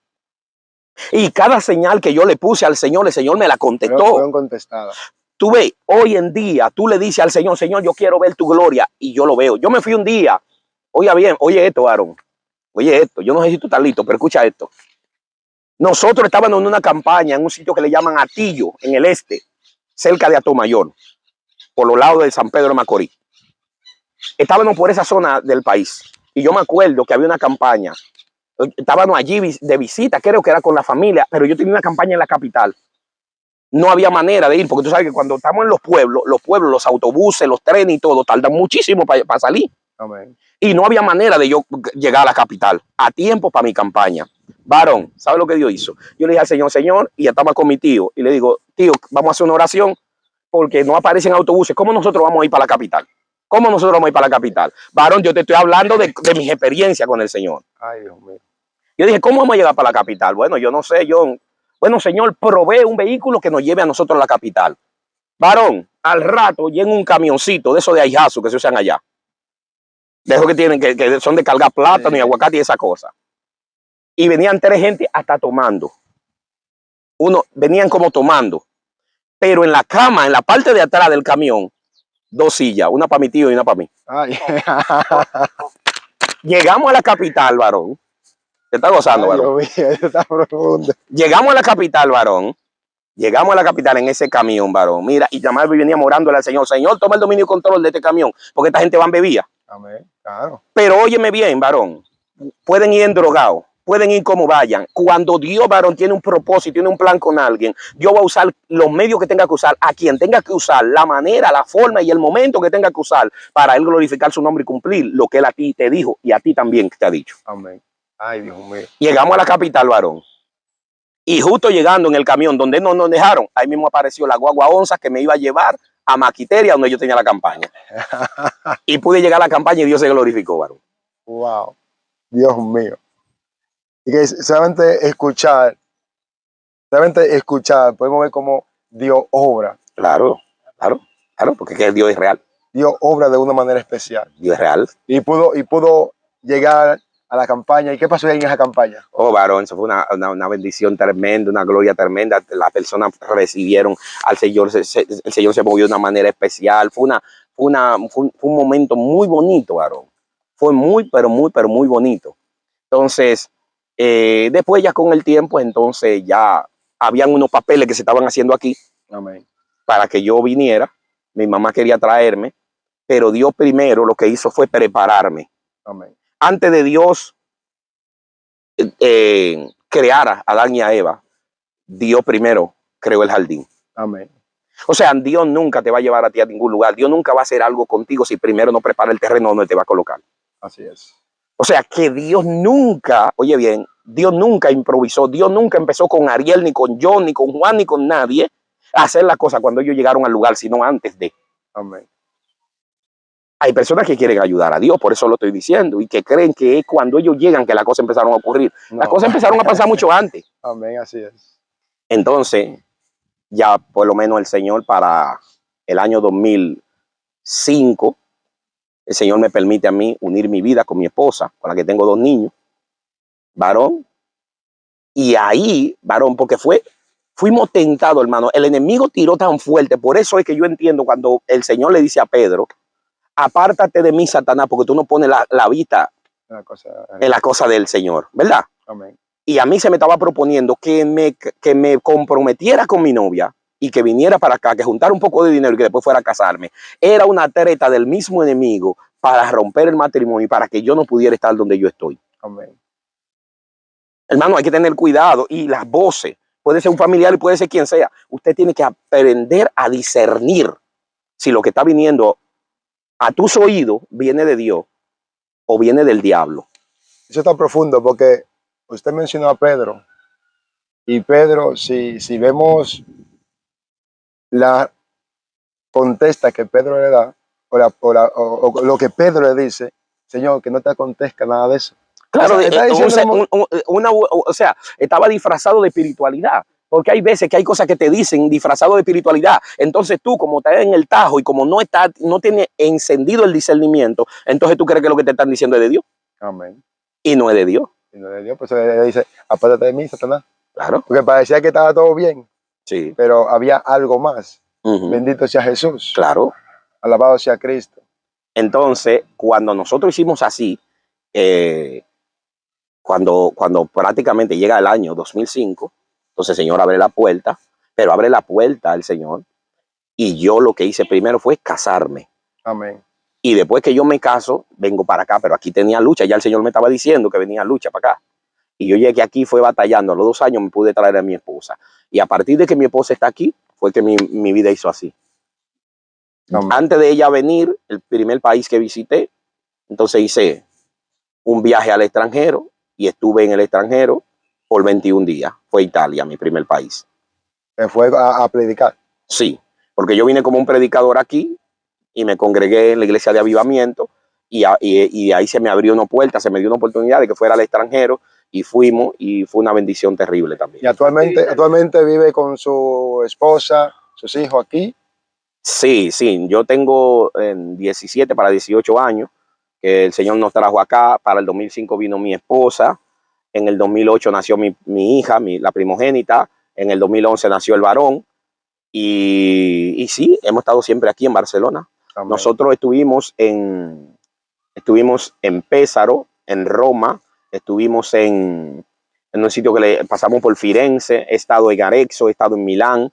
Y cada señal que yo le puse al Señor, el Señor me la contestó. Fueron contestadas. Tú ves, hoy en día, tú le dices al Señor, Señor, yo quiero ver tu gloria, y yo lo veo. Yo me fui un día, oiga bien, oye esto, Aaron, oye esto, yo no sé si tú estás listo, pero escucha esto. Nosotros estábamos en una campaña en un sitio que le llaman Atillo, en el este, cerca de Atomayor, por los lados de San Pedro de Macorís. Estábamos por esa zona del país. Y yo me acuerdo que había una campaña. Estábamos allí de visita, creo que era con la familia, pero yo tenía una campaña en la capital. No había manera de ir, porque tú sabes que cuando estamos en los pueblos, los autobuses, los trenes y todo, tardan muchísimo para salir. Amén. Y no había manera de yo llegar a la capital a tiempo para mi campaña. Varón, ¿sabe lo que Dios hizo? Yo le dije al Señor, Señor, y ya estaba con mi tío, y le digo, tío, vamos a hacer una oración porque no aparecen autobuses. ¿Cómo nosotros vamos a ir para la capital? ¿Cómo nosotros vamos a ir para la capital? Varón, yo te estoy hablando de mis experiencias con el Señor. Ay, Dios mío. Yo dije, ¿cómo vamos a llegar para la capital? Bueno, yo no sé, bueno, Señor, provee un vehículo que nos lleve a nosotros a la capital. Varón, al rato llega un camioncito de esos de Aijazu que se usan allá. De esos que tienen, que son de cargar plátano y aguacate y esa cosa. Y venían 3 gente hasta tomando. Venían como tomando. Pero en la cama, en la parte de atrás del camión, 2 sillas, una para mi tío y una para mí. Ay. Llegamos a la capital, varón. ¿Te está gozando, varón? Dios mío, eso está profundo. Llegamos a la capital, varón. Llegamos a la capital en ese camión, varón. Mira, y Jamal venía orándole al Señor. Señor, toma el dominio y control de este camión, porque esta gente va en bebida. Amén. Claro. Pero óyeme bien, varón. Pueden ir endrogados, pueden ir como vayan. Cuando Dios, varón, tiene un propósito, tiene un plan con alguien, yo voy a usar los medios que tenga que usar, a quien tenga que usar, la manera, la forma y el momento que tenga que usar para él glorificar su nombre y cumplir lo que él a ti te dijo y a ti también te ha dicho. Amén. Ay, Dios mío. Llegamos a la capital, varón. Y justo llegando en el camión donde nos dejaron, ahí mismo apareció la guagua onza que me iba a llevar a Maquiteria, donde yo tenía la campaña. Y pude llegar a la campaña y Dios se glorificó, varón. Wow. Dios mío. Y que solamente escuchar, podemos ver cómo Dios obra. Claro, claro, claro, porque es que Dios es real. Dios obra de una manera especial. Dios es real. Y pudo llegar a la campaña. ¿Y qué pasó ahí en esa campaña? Oh, varón, eso fue una bendición tremenda, una gloria tremenda. Las personas recibieron al Señor, el Señor se movió de una manera especial. Fue un momento muy bonito, varón. Fue muy, pero muy bonito. Entonces, después ya con el tiempo, entonces ya habían unos papeles que se estaban haciendo aquí. Amén. Para que yo viniera. Mi mamá quería traerme, pero Dios primero lo que hizo fue prepararme. Amén. Antes de Dios crear a Adán y a Eva, Dios primero creó el jardín. Amén. O sea, Dios nunca te va a llevar a ti a ningún lugar. Dios nunca va a hacer algo contigo si primero no prepara el terreno donde te va a colocar. Así es. O sea, que Dios nunca, oye bien, Dios nunca improvisó. Dios nunca empezó con Ariel, ni con John, ni con Juan, ni con nadie a hacer las cosas cuando ellos llegaron al lugar, sino antes de. Amén. Hay personas que quieren ayudar a Dios, por eso lo estoy diciendo, y que creen que es cuando ellos llegan que las cosas empezaron a ocurrir. No. Las cosas empezaron a pasar mucho antes. Amén, así es. Entonces, ya por lo menos el Señor para el año 2005, el Señor me permite a mí unir mi vida con mi esposa, con la que tengo 2 niños, varón. Y ahí, varón, porque fuimos tentados, hermano. El enemigo tiró tan fuerte. Por eso es que yo entiendo cuando el Señor le dice a Pedro, apártate de mí, Satanás, porque tú no pones la vista en la cosa del Señor, ¿verdad? Amén. Y a mí se me estaba proponiendo que me comprometiera con mi novia y que viniera para acá, que juntara un poco de dinero y que después fuera a casarme. Era una treta del mismo enemigo para romper el matrimonio y para que yo no pudiera estar donde yo estoy. Amén. Hermano, hay que tener cuidado. Y las voces, puede ser un familiar y puede ser quien sea. Usted tiene que aprender a discernir si lo que está viniendo a tus oídos viene de Dios o viene del diablo. Eso está profundo porque usted mencionó a Pedro. Y Pedro, si vemos la contesta que Pedro le da, o lo que Pedro le dice, Señor, que no te acontezca nada de eso. Claro, o sea, estaba disfrazado de espiritualidad. Porque hay veces que hay cosas que te dicen disfrazado de espiritualidad. Entonces tú, como estás en el tajo y como no tiene encendido el discernimiento, entonces tú crees que lo que te están diciendo es de Dios. Amén. Y no es de Dios. Y no es de Dios, pues le dice, apártate de mí, Satanás. Claro. Porque parecía que estaba todo bien. Sí. Pero había algo más. Bendito sea Jesús. Claro. Alabado sea Cristo. Entonces, cuando nosotros hicimos así, cuando prácticamente llega el año 2005, entonces el Señor abre la puerta, pero abre la puerta el Señor, y yo lo que hice primero fue casarme. Amén. Y después que yo me caso, vengo para acá, pero aquí tenía lucha, ya el Señor me estaba diciendo que venía lucha para acá. Y yo llegué aquí, fue batallando, a los 2 años me pude traer a mi esposa. Y a partir de que mi esposa está aquí, fue que mi vida hizo así. Amén. Antes de ella venir, el primer país que visité, entonces hice un viaje al extranjero y estuve en el extranjero por 21 días. Fue Italia, mi primer país. ¿Se fue a predicar? Sí, porque yo vine como un predicador aquí y me congregué en la iglesia de avivamiento y ahí se me abrió una puerta, se me dio una oportunidad de que fuera al extranjero y fuimos y fue una bendición terrible también. ¿Y actualmente vive con su esposa, sus hijos aquí? Sí, yo tengo 17 para 18 años que el Señor nos trajo acá. Para el 2005 vino mi esposa, en el 2008 nació mi hija, la primogénita, en el 2011 nació el varón y sí, hemos estado siempre aquí en Barcelona. Amén. Nosotros estuvimos en Pésaro, en Roma, estuvimos en un sitio que pasamos por Firenze, he estado en Arezzo, he estado en Milán.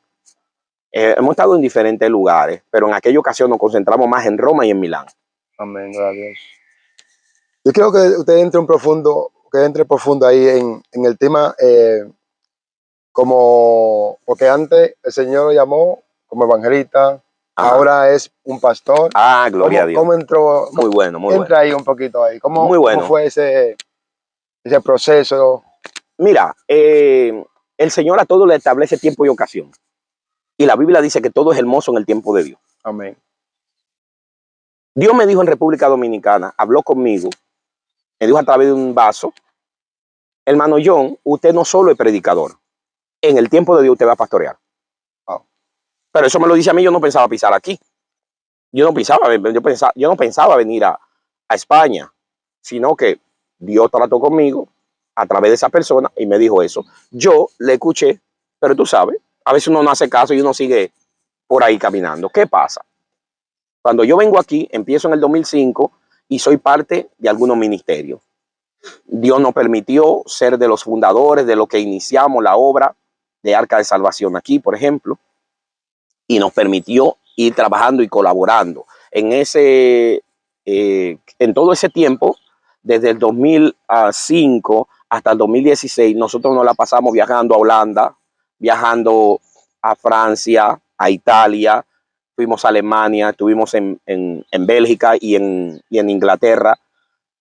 Hemos estado en diferentes lugares, pero en aquella ocasión nos concentramos más en Roma y en Milán. Amén, gracias a Dios. Yo quiero que usted entre profundo ahí en el tema, porque antes el Señor lo llamó como evangelista. Ajá. Ahora es un pastor. Gloria a Dios. ¿Cómo entró? Muy bueno. Entra ahí un poquito ahí. Muy bueno. ¿Cómo fue ese proceso? Mira, el Señor a todo le establece tiempo y ocasión. Y la Biblia dice que todo es hermoso en el tiempo de Dios. Amén. Dios me dijo en República Dominicana, habló conmigo, me dijo a través de un vaso, hermano John, usted no solo es predicador, en el tiempo de Dios usted va a pastorear. Oh. Pero eso me lo dice a mí, yo no pensaba pisar aquí. Yo no pensaba venir a España, sino que Dios trató conmigo a través de esa persona y me dijo eso. Yo le escuché, pero tú sabes, a veces uno no hace caso y uno sigue por ahí caminando. ¿Qué pasa? Cuando yo vengo aquí, empiezo en el 2005 y soy parte de algunos ministerios. Dios nos permitió ser de los fundadores de lo que iniciamos la obra de Arca de Salvación aquí, por ejemplo, y nos permitió ir trabajando y colaborando. En todo ese tiempo, desde el 2005 hasta el 2016, nosotros nos la pasamos viajando a Holanda, viajando a Francia, a Italia, fuimos a Alemania, estuvimos en Bélgica y en Inglaterra,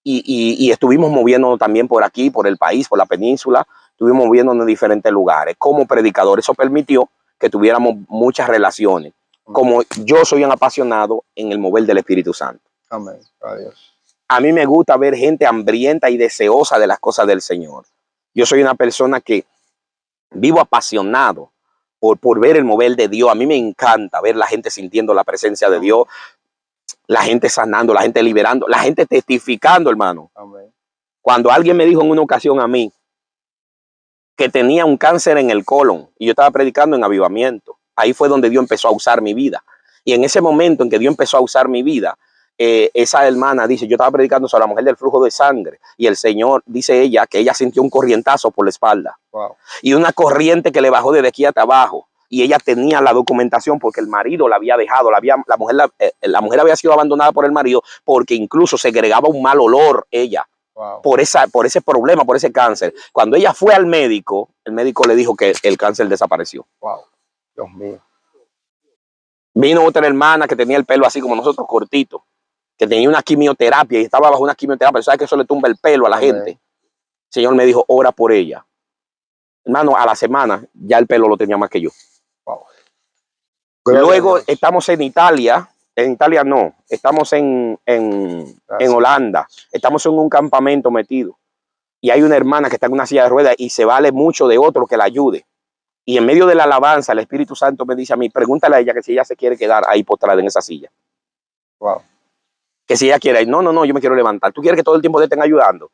y estuvimos moviéndonos también por aquí, por el país, por la península, estuvimos moviéndonos en diferentes lugares. Como predicador, eso permitió que tuviéramos muchas relaciones. Como yo soy un apasionado en el mover del Espíritu Santo. Amén. Adiós. A mí me gusta ver gente hambrienta y deseosa de las cosas del Señor. Yo soy una persona que vivo apasionado por ver el mover de Dios. A mí me encanta ver la gente sintiendo la presencia de Dios, la gente sanando, la gente liberando, la gente testificando, hermano. Amén. Cuando alguien me dijo en una ocasión a mí que tenía un cáncer en el colon y yo estaba predicando en avivamiento, ahí fue donde Dios empezó a usar mi vida. Y en ese momento en que Dios empezó a usar mi vida, esa hermana dice, yo estaba predicando sobre la mujer del flujo de sangre y el Señor, dice ella, que ella sintió un corrientazo por la espalda. Wow. Y una corriente que le bajó desde aquí hasta abajo. Y ella tenía la documentación porque el marido la había dejado, la mujer había sido abandonada por el marido porque incluso segregaba un mal olor ella. Wow. Por ese problema, por ese cáncer. Cuando ella fue al médico, el médico le dijo que el cáncer desapareció. Wow. Dios mío. Vino otra hermana que tenía el pelo así como nosotros, cortito, que tenía una quimioterapia y estaba bajo una quimioterapia. ¿Sabes que eso le tumba el pelo a la gente? El Señor me dijo, ora por ella. Hermano, a la semana ya el pelo lo tenía más que yo. Wow. Luego estamos en Italia. En Italia no, estamos en Holanda. Estamos en un campamento metido. Y hay una hermana que está en una silla de ruedas y se vale mucho de otro que la ayude. Y en medio de la alabanza, el Espíritu Santo me dice a mí, pregúntale a ella que si ella se quiere quedar ahí postrada en esa silla. Wow. Que si ella quiere, no, yo me quiero levantar. ¿Tú quieres que todo el tiempo te estén ayudando?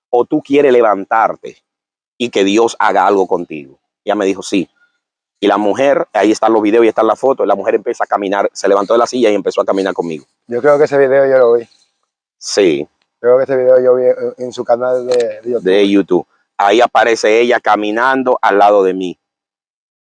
¿O tú quieres levantarte y que Dios haga algo contigo? Ella me dijo, sí. Y la mujer, ahí están los videos y están las fotos, la mujer empieza a caminar, se levantó de la silla y empezó a caminar conmigo. Yo creo que ese video yo lo vi. Sí. Creo que ese video yo vi en su canal de YouTube. De YouTube. Ahí aparece ella caminando al lado de mí.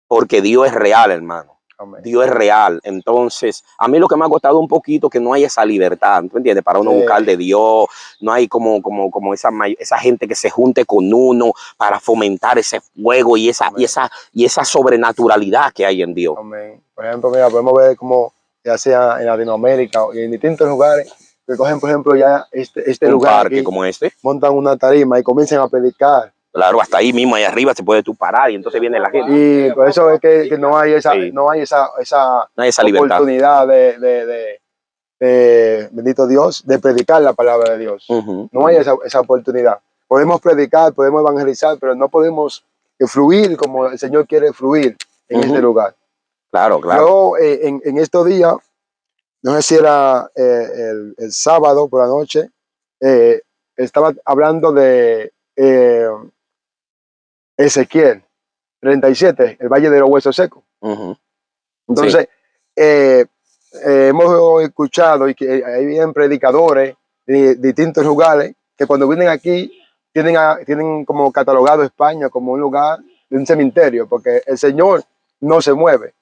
Porque Dios es real, hermano. Amén. Dios es real. Entonces, a mí lo que me ha costado un poquito que no hay esa libertad, ¿tú entiendes? Para uno buscar de Dios, no hay como esa gente que se junte con uno para fomentar ese fuego y esa sobrenaturalidad que hay en Dios. Amén. Por ejemplo, mira, podemos ver como ya sea en Latinoamérica y en distintos lugares, que cogen, por ejemplo, ya este un lugar parque aquí, como este. montan una tarima y comienzan a predicar. Claro, hasta ahí mismo, ahí arriba se puede tú parar y entonces viene la gente. Y por eso es que no hay esa, no hay esa oportunidad de bendito Dios, de predicar la palabra de Dios. No hay esa oportunidad. Podemos predicar, podemos evangelizar, pero no podemos fluir como el Señor quiere fluir en este lugar. Claro, claro. Yo en estos días, no sé si era el sábado por la noche, estaba hablando de Ezequiel 37, el Valle de los Huesos Secos. Entonces, hemos escuchado y que hay bien predicadores de distintos lugares que cuando vienen aquí tienen como catalogado España como un lugar de un cementerio, porque el Señor no se mueve.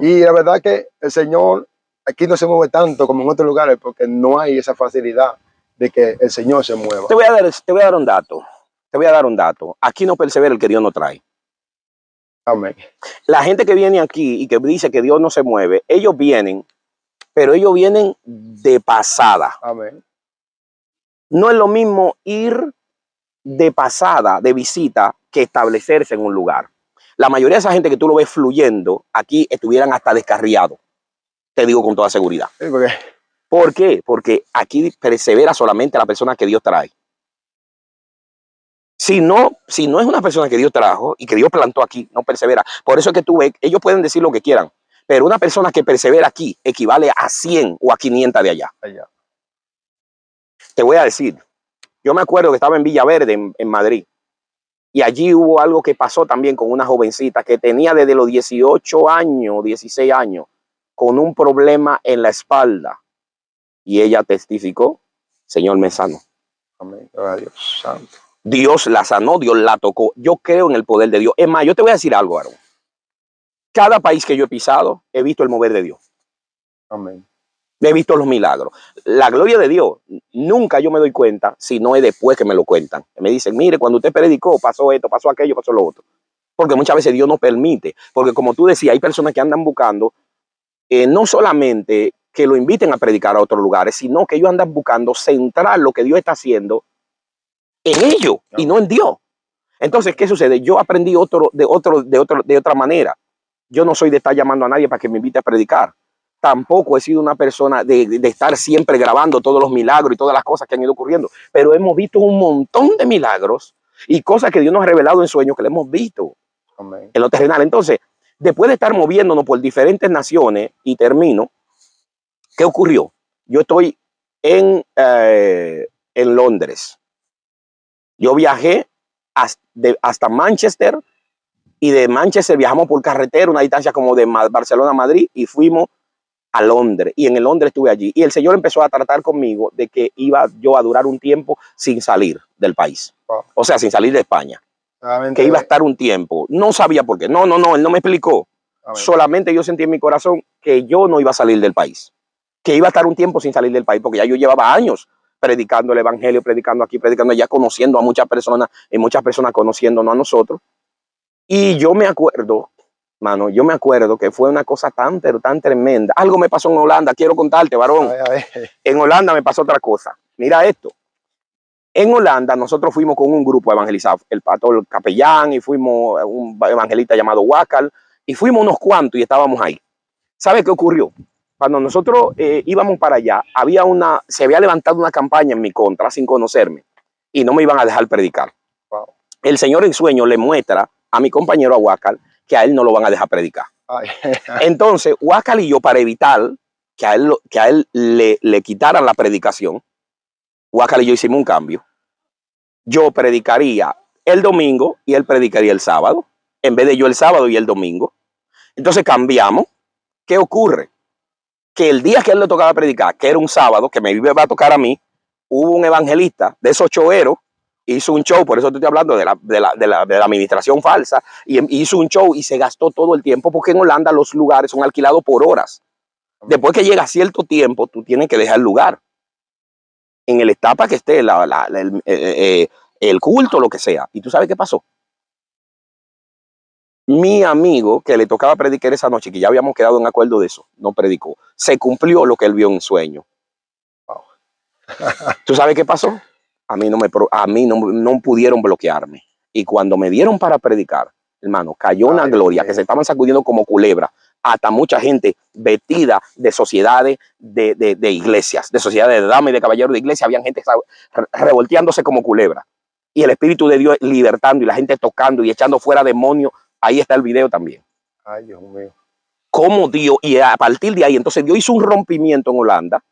Y la verdad que el Señor aquí no se mueve tanto como en otros lugares, porque no hay esa facilidad de que el Señor se mueva. Te voy a dar un dato. Te voy a dar un dato. Aquí no persevera el que Dios no trae. Amén. La gente que viene aquí y que dice que Dios no se mueve, ellos vienen, pero ellos vienen de pasada. Amén. No es lo mismo ir de pasada, de visita, que establecerse en un lugar. La mayoría de esa gente que tú lo ves fluyendo, aquí estuvieran hasta descarriados. Te digo con toda seguridad. Sí, ¿por qué? ¿Por qué? Porque aquí persevera solamente la persona que Dios trae. Si no es una persona que Dios trajo y que Dios plantó aquí, no persevera. Por eso es que tú ves, ellos pueden decir lo que quieran, pero una persona que persevera aquí equivale a 100 o a 500 de allá. Te voy a decir, yo me acuerdo que estaba en Villaverde, en Madrid, y allí hubo algo que pasó también con una jovencita que tenía desde los 18 años, 16 años, con un problema en la espalda. Y ella testificó, Señor me sanó. Amén. Gloria a Dios santo. Dios la sanó, Dios la tocó. Yo creo en el poder de Dios. Es más, yo te voy a decir algo, Aaron. Cada país que yo he pisado, he visto el mover de Dios. Amén. He visto los milagros. La gloria de Dios, nunca yo me doy cuenta, si no es después que me lo cuentan. Me dicen, mire, cuando usted predicó, pasó esto, pasó aquello, pasó lo otro. porque muchas veces Dios no permite, porque como tú decías, hay personas que andan buscando no solamente que lo inviten a predicar a otros lugares, sino que ellos andan buscando centrar lo que Dios está haciendo en ellos y no en Dios. Entonces, ¿qué sucede? Yo aprendí de otra manera. Yo no soy de estar llamando a nadie para que me invite a predicar. Tampoco he sido una persona de estar siempre grabando todos los milagros y todas las cosas que han ido ocurriendo. Pero hemos visto un montón de milagros y cosas que Dios nos ha revelado en sueños que le hemos visto en lo terrenal. Entonces, después de estar moviéndonos por diferentes naciones, y termino, ¿qué ocurrió? Yo estoy en Londres. Yo viajé hasta Manchester, y de Manchester viajamos por carretera, una distancia como de Barcelona a Madrid, y fuimos a Londres. Y en Londres estuve allí. Y el Señor empezó a tratar conmigo de que iba yo a durar un tiempo sin salir del país. Wow. O sea, sin salir de España. Que iba a estar un tiempo. No sabía por qué. No, él no me explicó. Solamente yo sentí en mi corazón que yo no iba a salir del país. Que iba a estar un tiempo sin salir del país, porque ya yo llevaba años predicando el evangelio, predicando aquí, predicando allá, conociendo a muchas personas, y muchas personas conociéndonos a nosotros. Y yo me acuerdo, mano, que fue una cosa tan, pero tan tremenda. Algo me pasó en Holanda, quiero contarte, varón. A ver. En Holanda me pasó otra cosa. Mira esto. En Holanda nosotros fuimos con un grupo a evangelizar, el pastor capellán, y fuimos un evangelista llamado Wakal, y fuimos unos cuantos y estábamos ahí. ¿Sabe qué ocurrió? Cuando nosotros íbamos para allá, se había levantado una campaña en mi contra sin conocerme, y no me iban a dejar predicar. Wow. El Señor en sueño le muestra a mi compañero, a Wakal, que a él no lo van a dejar predicar. Entonces, Wakal y yo, para evitar que a él le quitaran la predicación, Wakal y yo hicimos un cambio. Yo predicaría el domingo y él predicaría el sábado, en vez de yo el sábado y el domingo. Entonces cambiamos. ¿Qué ocurre? Que el día que a él le tocaba predicar, que era un sábado, que me iba a tocar a mí, hubo un evangelista de esos choeros, hizo un show, por eso te estoy hablando de la administración falsa, y hizo un show y se gastó todo el tiempo, porque en Holanda los lugares son alquilados por horas. Después que llega cierto tiempo, tú tienes que dejar el lugar. En el etapa que esté el culto, lo que sea. ¿Y tú sabes qué pasó? Mi amigo que le tocaba predicar esa noche, que ya habíamos quedado en acuerdo de eso, no predicó. Se cumplió lo que él vio en sueño. Wow. ¿Tú sabes qué pasó? A mí no pudieron bloquearme. Y cuando me dieron para predicar, hermano, cayó una gloria que se estaban sacudiendo como culebra. Hasta mucha gente vestida de sociedades de iglesias, de sociedades de damas y de caballeros de iglesia. Habían gente revolteándose como culebra. Y el Espíritu de Dios libertando, y la gente tocando y echando fuera demonios. Ahí está el video también. Ay, Dios mío. Cómo Dios, y a partir de ahí, entonces Dios hizo un rompimiento en Holanda,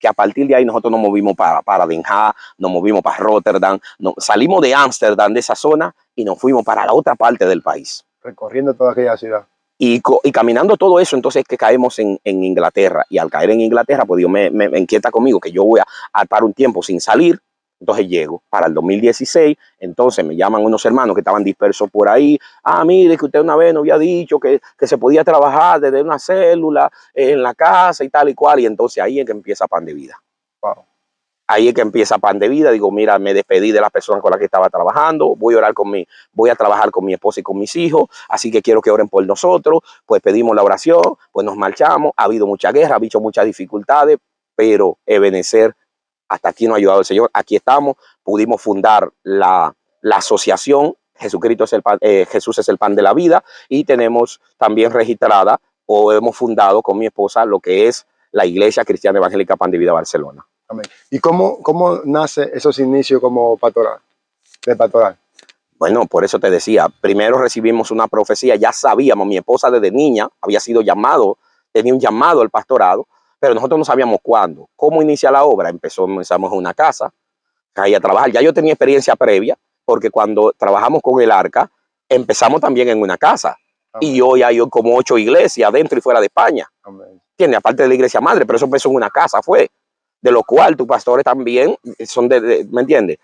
que a partir de ahí nosotros nos movimos para Den Haag, nos movimos para Rotterdam, salimos de Ámsterdam, de esa zona, y nos fuimos para la otra parte del país. Recorriendo toda aquella ciudad. Y caminando todo eso, entonces que caemos en Inglaterra. Y al caer en Inglaterra, pues Dios me inquieta conmigo que yo voy a estar un tiempo sin salir. Entonces llego para el 2016, entonces me llaman unos hermanos que estaban dispersos por ahí. Ah, mire, que usted una vez nos había dicho que se podía trabajar desde una célula en la casa y tal y cual. Y entonces ahí es que empieza Pan de Vida. Wow. Ahí es que empieza Pan de Vida. Digo, mira, me despedí de las personas con las que estaba trabajando. Voy a trabajar con mi esposa y con mis hijos. Así que quiero que oren por nosotros. Pues pedimos la oración, pues nos marchamos. Ha habido mucha guerra, ha habido muchas dificultades, pero Ebenezer, hasta aquí nos ha ayudado el Señor. Aquí estamos, pudimos fundar la asociación Jesús es el pan de la vida, y tenemos también registrada, o hemos fundado con mi esposa, lo que es la Iglesia Cristiana Evangélica Pan de Vida Barcelona. Amén. ¿Y cómo nace esos inicios como pastoral? De pastoral. Bueno, por eso te decía, primero recibimos una profecía, ya sabíamos, mi esposa desde niña había sido tenía un llamado al pastorado, pero nosotros no sabíamos cuándo. ¿Cómo inicia la obra? Empezamos en una casa, ahí a trabajar. Ya yo tenía experiencia previa, porque cuando trabajamos con el Arca, empezamos también en una casa. Amén. Y hoy hay como 8 iglesias dentro y fuera de España. Tiene, aparte de la iglesia madre, pero eso empezó en una casa, fue. De lo cual tus pastores también son ¿me entiendes?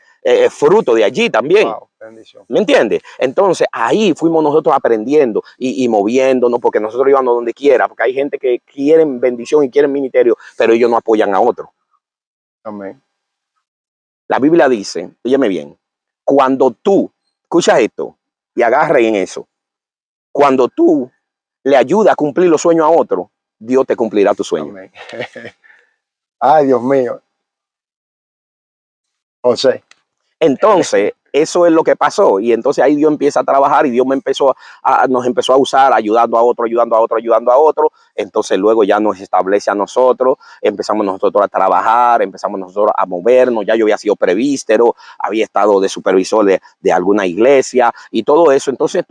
Fruto de allí también. Wow, bendición. ¿Me entiendes? Entonces ahí fuimos nosotros aprendiendo y moviéndonos, porque nosotros íbamos donde quiera, porque hay gente que quieren bendición y quieren ministerio, pero ellos no apoyan a otro. Amén. La Biblia dice, óyeme bien, cuando tú, escucha esto y agarre en eso, cuando tú le ayudas a cumplir los sueños a otro, Dios te cumplirá tu sueño. Amén. Ay, Dios mío. José. Entonces, eso es lo que pasó. Y entonces ahí Dios empieza a trabajar y Dios nos empezó a usar ayudando a otro, ayudando a otro, ayudando a otro. Entonces luego ya nos establece a nosotros, empezamos nosotros a trabajar, empezamos nosotros a movernos. Ya yo había sido presbítero, había estado de supervisor de alguna iglesia y todo eso. Entonces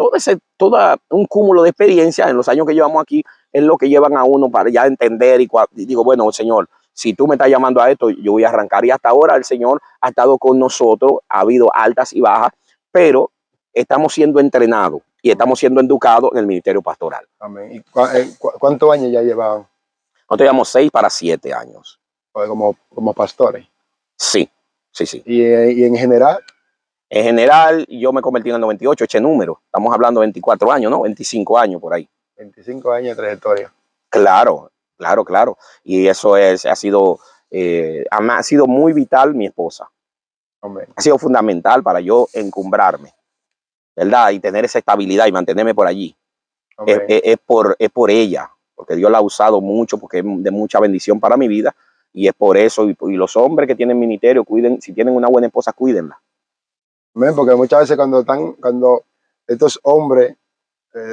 todo un cúmulo de experiencia en los años que llevamos aquí es lo que llevan a uno para ya entender y digo, bueno, Señor, si tú me estás llamando a esto, yo voy a arrancar. Y hasta ahora el Señor ha estado con nosotros, ha habido altas y bajas, pero estamos siendo entrenados y estamos siendo educados en el ministerio pastoral. Amén. ¿Y cuántos años ya llevan? Nosotros llevamos 6 para 7 años. Como pastores. Sí, sí, sí. ¿Y en general? En general, yo me convertí en el 98, eché número. Estamos hablando de 24 años, ¿no? 25 años por ahí. 25 años de trayectoria. Claro, claro, claro. Y eso ha sido muy vital mi esposa. Amén. Ha sido fundamental para yo encumbrarme, ¿verdad? Y tener esa estabilidad y mantenerme por allí. Es por ella, porque Dios la ha usado mucho, porque es de mucha bendición para mi vida. Y es por eso. Y los hombres que tienen ministerio, si tienen una buena esposa, cuídenla. Amén, porque muchas veces cuando estos hombres,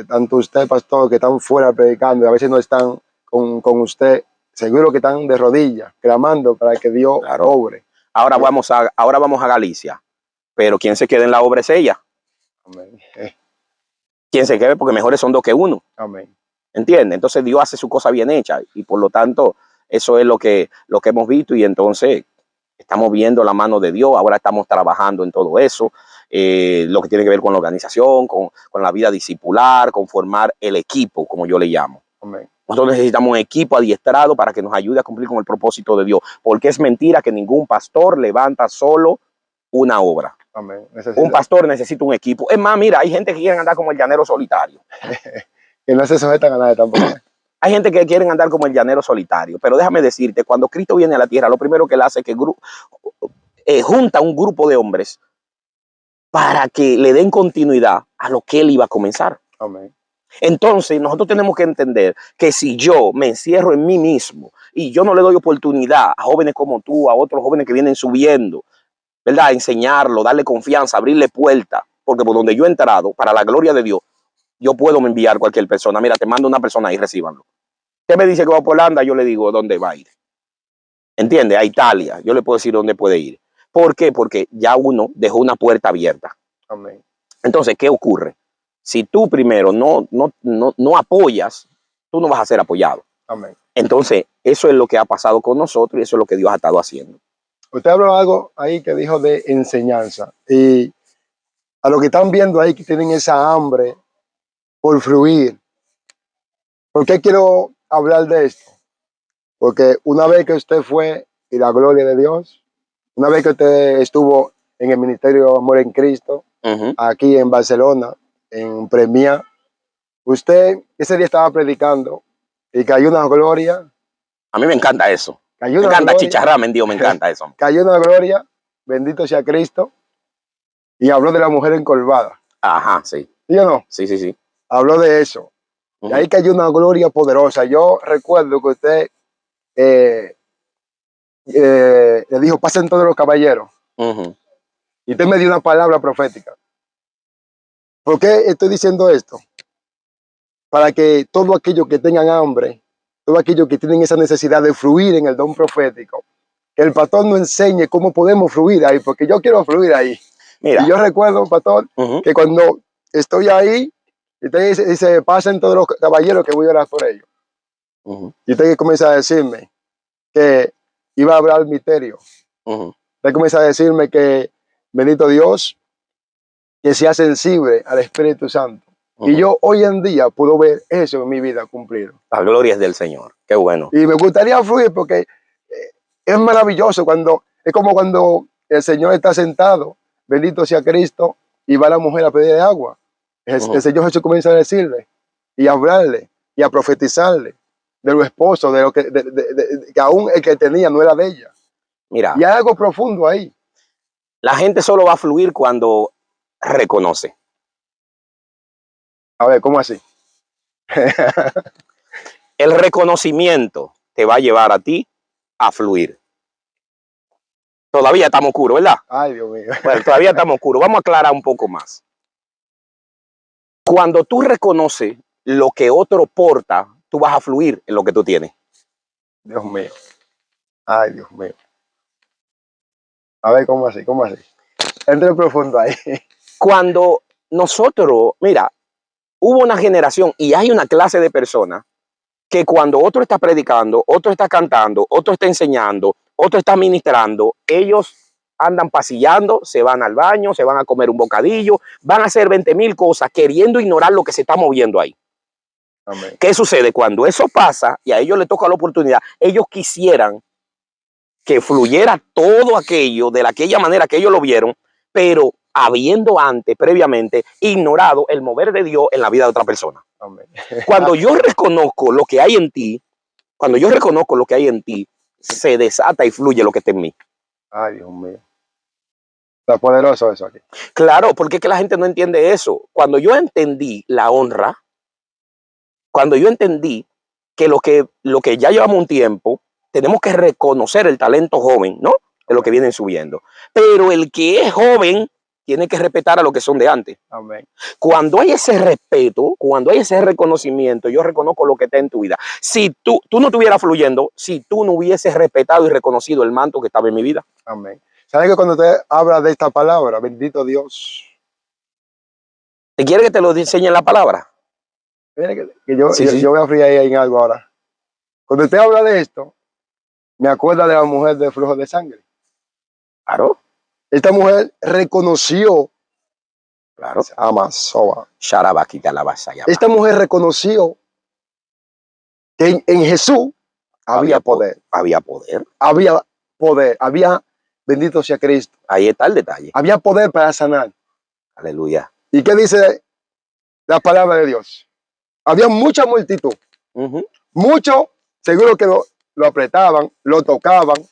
tanto usted, pastor, que están fuera predicando, y a veces no están con usted, seguro que están de rodillas, clamando para que Dios obre. Ahora vamos a Galicia, pero quien se quede en la obra es ella. Amén. Quien se quede, porque mejores son 2 que 1. Amén. ¿Entiendes? Entonces Dios hace su cosa bien hecha y por lo tanto eso es lo que hemos visto y entonces estamos viendo la mano de Dios. Ahora estamos trabajando en todo eso, lo que tiene que ver con la organización, con la vida discipular, con formar el equipo, como yo le llamo. Amén. Nosotros necesitamos un equipo adiestrado para que nos ayude a cumplir con el propósito de Dios, porque es mentira que ningún pastor levanta solo una obra. Amén. Un pastor necesita un equipo. Es más, mira, hay gente que quiere andar como el llanero solitario. Que no se sujetan a nadie tampoco. Hay gente que quiere andar como el llanero solitario, pero déjame decirte, cuando Cristo viene a la tierra, lo primero que él hace es que junta un grupo de hombres para que le den continuidad a lo que él iba a comenzar. Amén. Entonces, nosotros tenemos que entender que si yo me encierro en mí mismo y yo no le doy oportunidad a jóvenes como tú, a otros jóvenes que vienen subiendo, ¿verdad? A enseñarlo, darle confianza, abrirle puertas, porque por donde yo he entrado, para la gloria de Dios, yo puedo enviar cualquier persona. Mira, te mando una persona y recíbanlo. Usted me dice que va por Holanda, yo le digo dónde va a ir. ¿Entiende? A Italia, yo le puedo decir dónde puede ir. ¿Por qué? Porque ya uno dejó una puerta abierta. Amén. Entonces, ¿qué ocurre? Si tú primero no apoyas, tú no vas a ser apoyado. Amén. Entonces, eso es lo que ha pasado con nosotros y eso es lo que Dios ha estado haciendo. Usted habló algo ahí que dijo de enseñanza. Y a los que están viendo ahí que tienen esa hambre por fluir. ¿Por qué quiero hablar de esto? Porque una vez que usted fue y la gloria de Dios, una vez que usted estuvo en el Ministerio Amor en Cristo, aquí en Barcelona, en Premia, usted ese día estaba predicando y cayó una gloria. A mí me encanta eso. Me encanta chicharrarme en Dios, me encanta eso. Cayó una gloria, bendito sea Cristo, y habló de la mujer encorvada. Ajá, sí. ¿Sí o no? Sí, sí, sí. Habló de eso. Y ahí cayó una gloria poderosa. Yo recuerdo que usted le dijo, pasen todos los caballeros. Y usted me dio una palabra profética. ¿Por qué estoy diciendo esto? Para que todos aquellos que tengan hambre, todos aquellos que tienen esa necesidad de fluir en el don profético, que el pastor nos enseñe cómo podemos fluir ahí, porque yo quiero fluir ahí. Mira. Y yo recuerdo, pastor, que cuando estoy ahí, y usted dice, pasen todos los caballeros que voy a orar por ellos. Y usted comienza a decirme que iba a hablar misterio. Usted comienza a decirme que, bendito Dios, que sea sensible al Espíritu Santo. Y yo hoy en día puedo ver eso en mi vida cumplido. La gloria es del Señor. Qué bueno. Y me gustaría fluir porque es maravilloso es como cuando el Señor está sentado, bendito sea Cristo, y va la mujer a pedir agua. El Señor Jesús comienza a decirle y a hablarle y a profetizarle de los esposos, de lo que aún el que tenía no era de ella. Mira. Y hay algo profundo ahí. La gente solo va a fluir cuando reconoce. A ver, ¿cómo así? El reconocimiento te va a llevar a ti a fluir. Todavía estamos oscuros, ¿verdad? Ay, Dios mío. Bueno, todavía estamos oscuros. Vamos a aclarar un poco más. Cuando tú reconoces lo que otro porta, tú vas a fluir en lo que tú tienes. Dios mío. Ay, Dios mío. A ver, ¿cómo así? ¿Cómo así? Entre profundo ahí. Cuando nosotros, mira, hubo una generación y hay una clase de personas que cuando otro está predicando, otro está cantando, otro está enseñando, otro está ministrando, ellos andan pasillando, se van al baño, se van a comer un bocadillo, van a hacer 20,000 cosas queriendo ignorar lo que se está moviendo ahí. Amén. ¿Qué sucede? Cuando eso pasa y a ellos les toca la oportunidad, ellos quisieran que fluyera todo aquello de aquella manera que ellos lo vieron, pero habiendo antes, previamente, ignorado el mover de Dios en la vida de otra persona. Amén. Cuando yo reconozco lo que hay en ti, cuando yo reconozco lo que hay en ti, se desata y fluye lo que está en mí. Ay, Dios mío. Está poderoso eso aquí. Claro, porque es que la gente no entiende eso. Cuando yo entendí la honra, cuando yo entendí que lo que ya llevamos un tiempo, tenemos que reconocer el talento joven, ¿no? De lo que vienen subiendo. Pero el que es joven tiene que respetar a los que son de antes. Amén. Cuando hay ese respeto, cuando hay ese reconocimiento, yo reconozco lo que está en tu vida. Si tú no estuvieras fluyendo, si tú no hubieses respetado y reconocido el manto que estaba en mi vida. Amén. ¿Sabes que cuando te habla de esta palabra, bendito Dios? ¿Te quiere que te lo enseñe en la palabra? Mira que yo, Sí, sí. yo voy a frío ahí en algo ahora. Cuando usted habla de esto, me acuerda de la mujer de flujo de sangre. Claro, Esta mujer reconoció, claro. Amasoba. Sharabaquita la vas allá. Esta mujer reconoció que en Jesús había poder. Había poder. Había poder. Había, bendito sea Cristo. Ahí está el detalle. Había poder para sanar. Aleluya. ¿Y qué dice la palabra de Dios? Había mucha multitud. Muchos, seguro que lo apretaban, lo tocaban.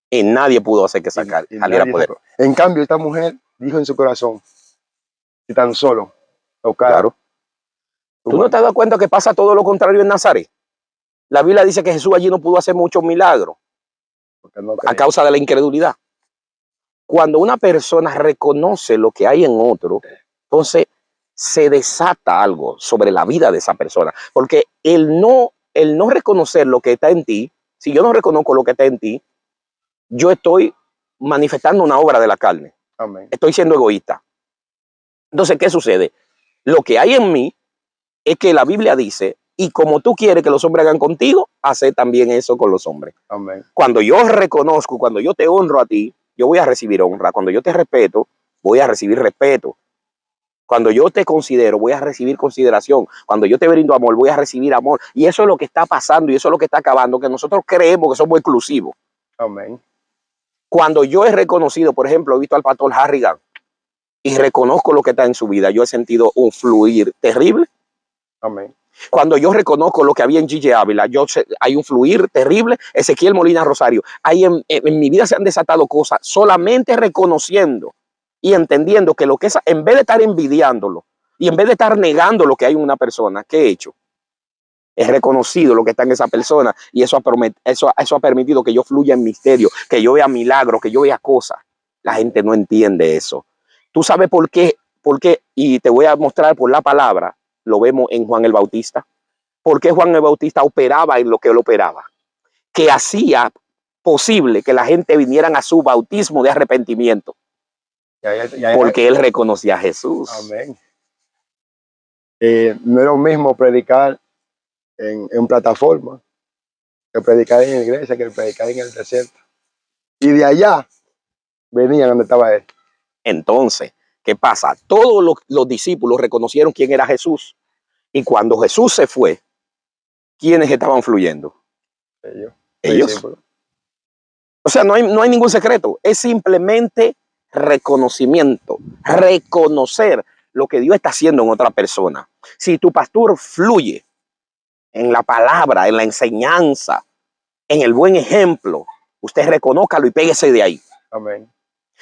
Y nadie pudo hacer que saliera poder. En cambio, esta mujer dijo en su corazón, si tan solo tocara. Claro. ¿Tú no te has dado cuenta que pasa todo lo contrario en Nazaret? La Biblia dice que Jesús allí no pudo hacer muchos milagros a causa de la incredulidad. Cuando una persona reconoce lo que hay en otro, entonces se desata algo sobre la vida de esa persona. Porque el no reconocer lo que está en ti, si yo no reconozco lo que está en ti, yo estoy manifestando una obra de la carne. Amén. Estoy siendo egoísta. Entonces, ¿qué sucede? Lo que hay en mí es que la Biblia dice, y como tú quieres que los hombres hagan contigo, hace también eso con los hombres. Amén. Cuando yo reconozco, cuando yo te honro a ti, yo voy a recibir honra. Cuando yo te respeto, voy a recibir respeto. Cuando yo te considero, voy a recibir consideración. Cuando yo te brindo amor, voy a recibir amor. Y eso es lo que está pasando y eso es lo que está acabando, que nosotros creemos que somos exclusivos. Amén. Cuando yo he reconocido, por ejemplo, he visto al pastor Harrigan y reconozco lo que está en su vida, yo he sentido un fluir terrible. Amén. Cuando yo reconozco lo que había en Gigi Ávila, hay un fluir terrible. Ezequiel Molina Rosario, hay en mi vida se han desatado cosas solamente reconociendo y entendiendo que lo que es, en vez de estar envidiándolo y en vez de estar negando lo que hay en una persona, ¿qué he hecho? He reconocido lo que está en esa persona y eso ha permitido que yo fluya en misterio, que yo vea milagros, que yo vea cosas. La gente no entiende eso. ¿Tú sabes por qué? Y te voy a mostrar por la palabra. Lo vemos en Juan el Bautista. ¿Por qué Juan el Bautista operaba en lo que él operaba? Que hacía posible que la gente vinieran a su bautismo de arrepentimiento. Porque él reconocía a Jesús. Amén. No es lo mismo predicar en plataforma que predicar en la iglesia, que predicar en el desierto. Y de allá venían donde estaba él. Entonces, ¿qué pasa? Todos los discípulos reconocieron quién era Jesús. Y cuando Jesús se fue, ¿quiénes estaban fluyendo? Ellos. O sea, no hay ningún secreto. Es simplemente reconocimiento. Reconocer lo que Dios está haciendo en otra persona. Si tu pastor fluye en la palabra, en la enseñanza, en el buen ejemplo, usted reconózcalo y péguese de ahí. Amén.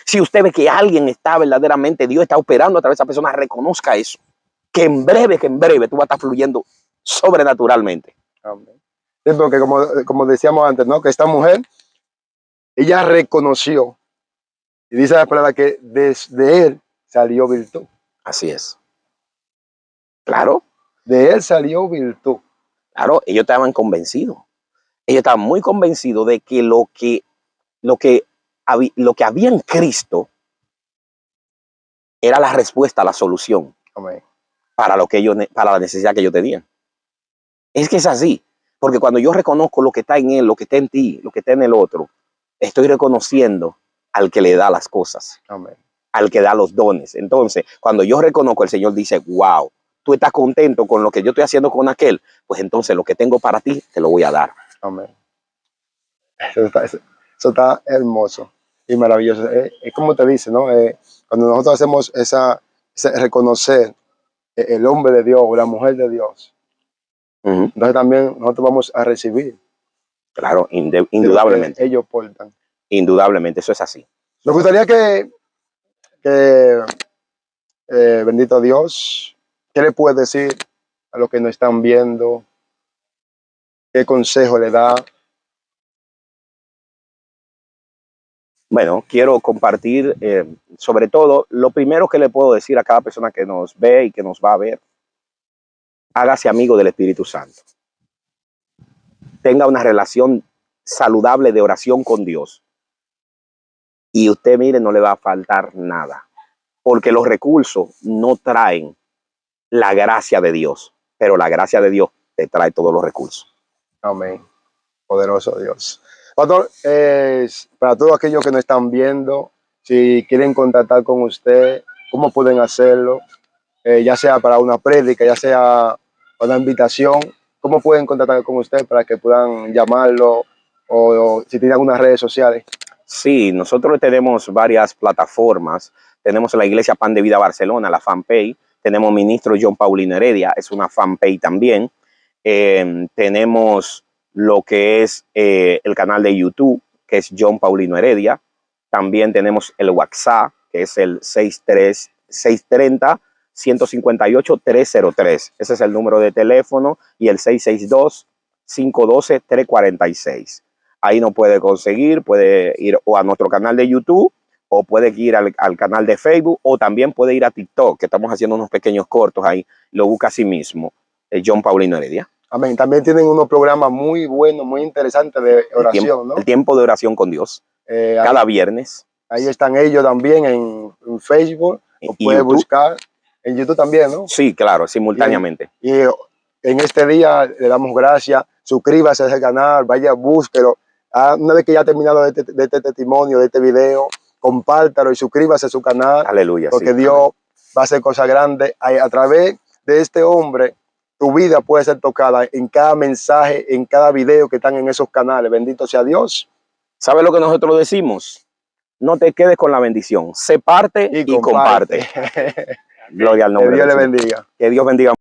Si usted ve que alguien está verdaderamente, Dios está operando a través de esa persona, reconozca eso. que en breve tú vas a estar fluyendo sobrenaturalmente. Amén. Sí, porque como decíamos antes, ¿no? Que esta mujer, ella reconoció, y dice la palabra que desde él salió virtud. Así es. Claro, De él salió virtud. claro, ellos estaban convencidos. Ellos estaban muy convencidos de que lo que había en Cristo era la respuesta, la solución Amén. para la necesidad que ellos tenían. Es que es así, porque cuando yo reconozco lo que está en él, lo que está en ti, lo que está en el otro, estoy reconociendo al que le da las cosas, Amén. al que da los dones. Entonces, cuando yo reconozco, el Señor dice, wow, tú estás contento con lo que yo estoy haciendo con aquel, pues entonces lo que tengo para ti, te lo voy a dar. Amén. Eso está hermoso y maravilloso. Es como te dice, ¿no? Cuando nosotros hacemos ese reconocer el hombre de Dios o la mujer de Dios, entonces también nosotros vamos a recibir. Claro, indudablemente. Ellos portan. Indudablemente, eso es así. Me gustaría que bendito Dios, ¿qué le puedes decir a los que nos están viendo? ¿Qué consejo le da? Bueno, quiero compartir, sobre todo, lo primero que le puedo decir a cada persona que nos ve y que nos va a ver, hágase amigo del Espíritu Santo. Tenga una relación saludable de oración con Dios. Y usted, mire, no le va a faltar nada. Porque los recursos no traen la gracia de Dios, pero la gracia de Dios te trae todos los recursos. Amén. Poderoso Dios. Pastor, para todos aquellos que nos están viendo, si quieren contactar con usted, ¿cómo pueden hacerlo? Ya sea para una prédica, ya sea una invitación, ¿cómo pueden contactar con usted para que puedan llamarlo o si tiene algunas redes sociales? Sí, nosotros tenemos varias plataformas. Tenemos la Iglesia Pan de Vida Barcelona, la fanpage. Tenemos Ministro John Paulino Heredia, es una fanpage también. Tenemos lo que es el canal de YouTube, que es John Paulino Heredia. También tenemos el WhatsApp, que es el 630-158-303. Ese es el número de teléfono, y el 662-512-346. Ahí nos puede conseguir, puede ir o a nuestro canal de YouTube, o puede ir al canal de Facebook, o también puede ir a TikTok, que estamos haciendo unos pequeños cortos ahí. Lo busca a sí mismo, John Paulino Heredia. Amén. También tienen unos programas muy buenos, muy interesantes de oración, ¿no? El tiempo de oración con Dios, cada viernes. Ahí están ellos también en Facebook, o puede buscar en YouTube también, ¿no? Sí, claro, simultáneamente. Y en este día le damos gracias, suscríbase a ese canal, vaya, búsquelo. Una vez que ya ha terminado de este testimonio, de este video, compártalo y suscríbase a su canal. Aleluya. Porque sí, Dios va a hacer cosas grandes. A través de este hombre, tu vida puede ser tocada en cada mensaje, en cada video que están en esos canales. Bendito sea Dios. ¿Sabe lo que nosotros decimos? No te quedes con la bendición. Se parte y comparte. Gloria al nombre de Dios. Que Dios le bendiga. Que Dios bendiga.